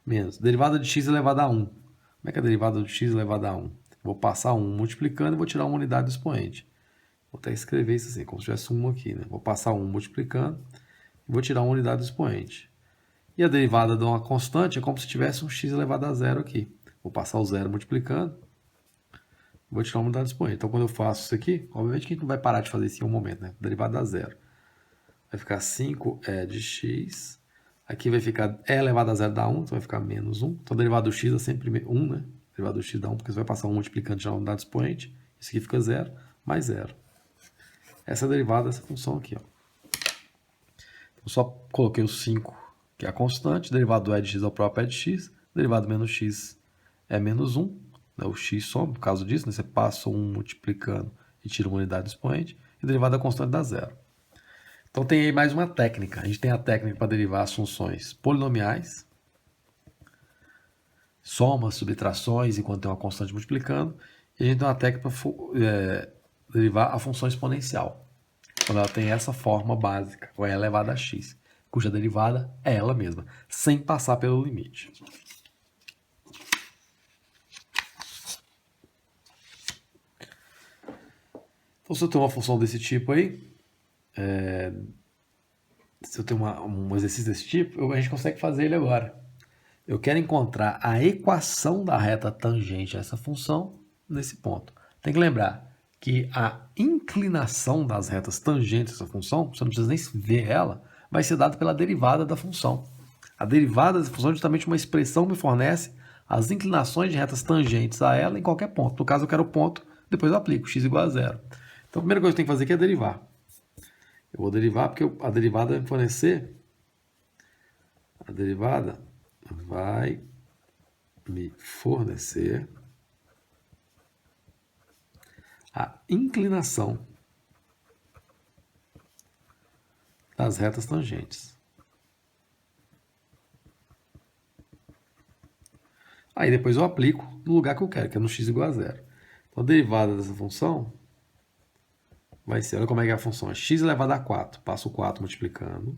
A: Menos. Derivada de x elevado a 1. Como é que é a derivada de x elevado a 1? Vou passar 1 multiplicando e vou tirar uma unidade do expoente. Vou até escrever isso assim, como se tivesse 1 aqui, né? Vou passar 1 multiplicando e vou tirar uma unidade do expoente. E a derivada de uma constante é como se tivesse um x elevado a zero aqui. Vou passar o zero multiplicando, vou tirar uma unidade do expoente. Então, quando eu faço isso aqui, obviamente que a gente não vai parar de fazer isso em um momento, né? Derivada a zero. Vai ficar 5e de x. Aqui vai ficar e elevado a zero dá 1, então vai ficar menos 1. Então, a derivada do x é sempre 1, né? A derivada do x dá 1, porque você vai passar 1 multiplicando e tirar uma unidade do expoente. Isso aqui fica 0, mais 0. Essa é a derivada dessa função aqui, ó. Então, só coloquei o 5, que é a constante, derivado do e de x é o próprio e de x, derivado do menos x é menos 1, né? O x soma, por causa disso, né? Você passa 1 multiplicando e tira uma unidade do expoente, e derivada da constante dá 0. Então tem aí mais uma técnica. A gente tem a técnica para derivar as funções polinomiais, somas, subtrações, enquanto tem uma constante multiplicando, e a gente tem uma técnica para derivar a função exponencial, quando ela tem essa forma básica, o e elevado a x, cuja derivada é ela mesma, sem passar pelo limite. Então, se eu tenho uma função desse tipo aí, se eu tenho um exercício desse tipo, a gente consegue fazer ele agora. Eu quero encontrar a equação da reta tangente a essa função nesse ponto. Tem que lembrar que a inclinação das retas tangentes a essa função, você não precisa nem ver ela, vai ser dado pela derivada da função. A derivada da função é justamente uma expressão que me fornece as inclinações de retas tangentes a ela em qualquer ponto. No caso, eu quero o ponto, depois eu aplico, x igual a zero. Então, a primeira coisa que eu tenho que fazer aqui é derivar. Eu vou derivar porque a derivada vai me fornecer... A derivada vai me fornecer a inclinação das retas tangentes. Aí depois eu aplico no lugar que eu quero, que é no x igual a zero. Então a derivada dessa função vai ser, olha como é que é a função, é x elevado a 4. Passo o 4 multiplicando.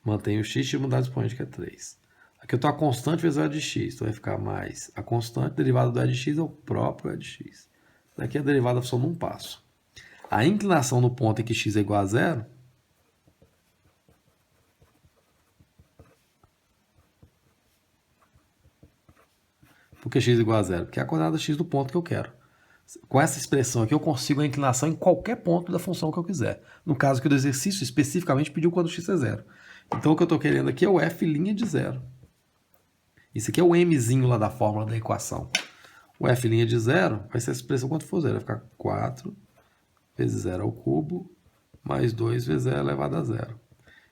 A: Mantenho o x, tiro mudar de expoente, que é 3. Aqui eu estou a constante vezes o e de x. Então vai ficar mais a constante, derivada do e de x é o próprio e de x. Daqui a derivada da função num passo. A inclinação no ponto em que x é igual a zero por que x é igual a zero? Porque é a coordenada x do ponto que eu quero. Com essa expressão aqui eu consigo a inclinação em qualquer ponto da função que eu quiser. No caso aqui do exercício, especificamente pediu quando x é zero. Então o que eu estou querendo aqui é o f' de zero. Isso aqui é o mzinho lá da fórmula da equação. O f' de zero vai ser a expressão quanto for zero. Vai ficar 4 vezes zero ao cubo mais 2 vezes e elevado a zero.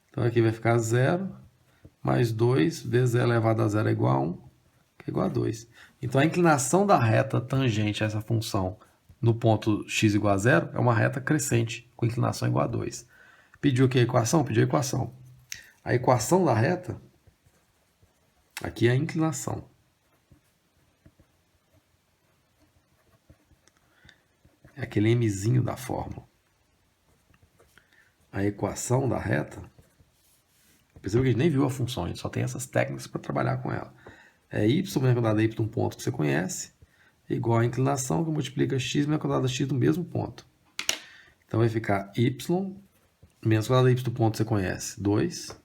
A: Então aqui vai ficar 0 mais 2 vezes e elevado a zero é igual a 1, que é igual a 2. Então a inclinação da reta tangente a essa função no ponto x igual a zero é uma reta crescente, com inclinação igual a 2. Pediu aqui a equação? Pediu a equação. A equação da reta, aqui é a inclinação. É aquele mzinho da fórmula. A equação da reta, perceba que a gente nem viu a função, a gente só tem essas técnicas para trabalhar com ela. É y menos a quadrada y de um ponto que você conhece, igual a inclinação que multiplica x menos a quadrada x do mesmo ponto. Então vai ficar y menos a quadrada y do ponto que você conhece, 2,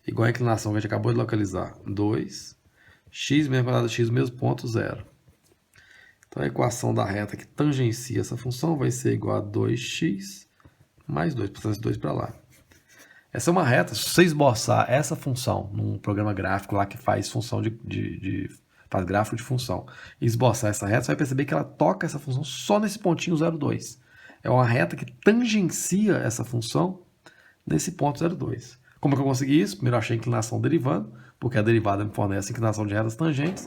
A: igual a inclinação que a gente acabou de localizar, 2, x menos a quadrada x do mesmo ponto, 0. Então a equação da reta que tangencia essa função vai ser igual a 2x mais 2, portanto esse 2 para lá. Essa é uma reta, se você esboçar essa função num programa gráfico lá que faz função faz gráfico de função, e esboçar essa reta, você vai perceber que ela toca essa função só nesse pontinho 0,2. É uma reta que tangencia essa função nesse ponto 0,2. Como é que eu consegui isso? Primeiro eu achei a inclinação derivando, porque a derivada me fornece a inclinação de retas tangentes.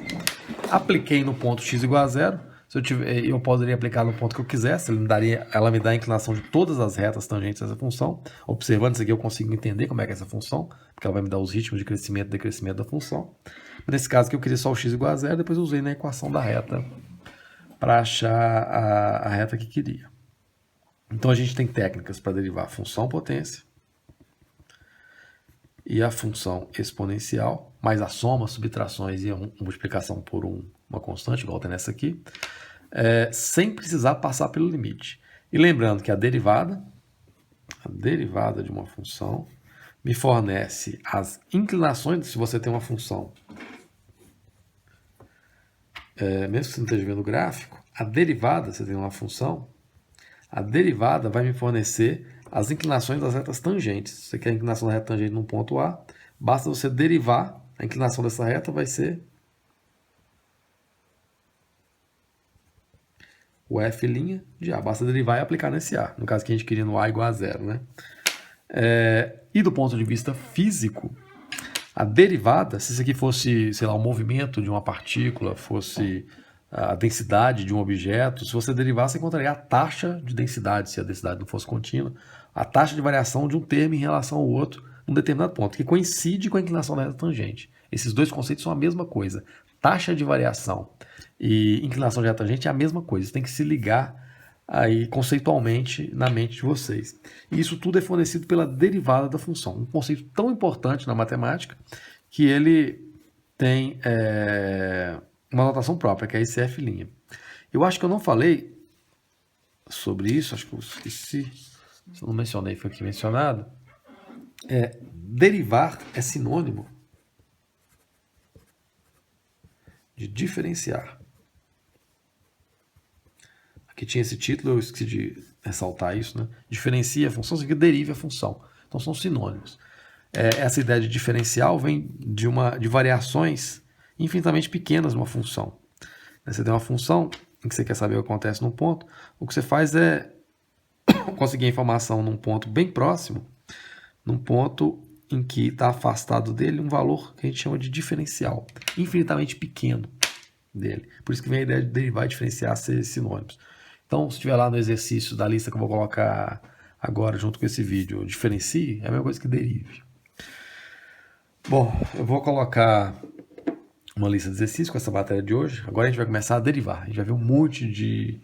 A: Apliquei no ponto x igual a zero. Eu poderia aplicar no ponto que eu quisesse, ela me dá a inclinação de todas as retas tangentes dessa função. Observando isso aqui, eu consigo entender como é que é essa função, porque ela vai me dar os ritmos de crescimento e decrescimento da função. Mas nesse caso aqui, eu queria só o x igual a zero, depois eu usei na equação da reta para achar a reta que queria. Então a gente tem técnicas para derivar a função potência e a função exponencial, mais a soma, subtrações e a multiplicação por uma constante, igual tem nessa aqui, sem precisar passar pelo limite. E lembrando que a derivada de uma função me fornece as inclinações, se você tem uma função, mesmo que você não esteja vendo o gráfico, a derivada, você tem uma função, a derivada vai me fornecer as inclinações das retas tangentes. Se você quer a inclinação da reta tangente num ponto A, basta você derivar, a inclinação dessa reta vai ser o f' de A. Basta derivar e aplicar nesse A. No caso que a gente queria no A igual a zero, né? E do ponto de vista físico, a derivada, se isso aqui fosse, sei lá, o movimento de uma partícula, fosse a densidade de um objeto, se você derivar, você encontraria a taxa de densidade, se a densidade não fosse contínua, a taxa de variação de um termo em relação ao outro num determinado ponto, que coincide com a inclinação da reta tangente. Esses dois conceitos são a mesma coisa. Taxa de variação e inclinação de reta tangente é a mesma coisa. Isso tem que se ligar aí conceitualmente na mente de vocês. E isso tudo é fornecido pela derivada da função. Um conceito tão importante na matemática que ele tem uma notação própria, que é esse f'. Eu acho que eu não falei sobre isso, acho que eu esqueci, se eu não mencionei, foi aqui mencionado. Derivar é sinônimo de diferenciar. Aqui tinha esse título, eu esqueci de ressaltar isso, né? Diferencia a função, significa derive a função. Então são sinônimos. Essa ideia de diferencial vem de variações infinitamente pequenas numa função. Você tem uma função em que você quer saber o que acontece num ponto, o que você faz é conseguir a informação num ponto bem próximo, num ponto em que está afastado dele um valor que a gente chama de diferencial, infinitamente pequeno dele. Por isso que vem a ideia de derivar e diferenciar ser sinônimos. Então, se estiver lá no exercício da lista que eu vou colocar agora junto com esse vídeo, diferencie, é a mesma coisa que derive. Bom, eu vou colocar uma lista de exercícios com essa matéria de hoje. Agora a gente vai começar a derivar. A gente vai ver um monte de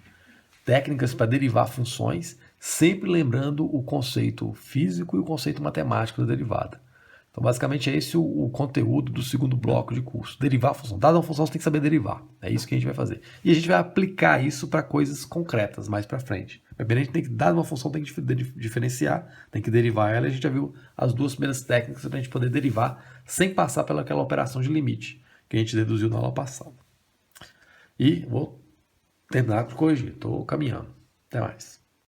A: técnicas para derivar funções, sempre lembrando o conceito físico e o conceito matemático da derivada. Então, basicamente, é esse o conteúdo do segundo bloco de curso. Derivar a função. Dada uma função, você tem que saber derivar. É isso que a gente vai fazer. E a gente vai aplicar isso para coisas concretas mais para frente. Primeiro, a gente tem que, dada uma função, tem que diferenciar, tem que derivar ela. E a gente já viu as duas primeiras técnicas para a gente poder derivar sem passar pelaquela operação de limite que a gente deduziu na aula passada. E vou terminar de corrigir. Estou caminhando. Até mais.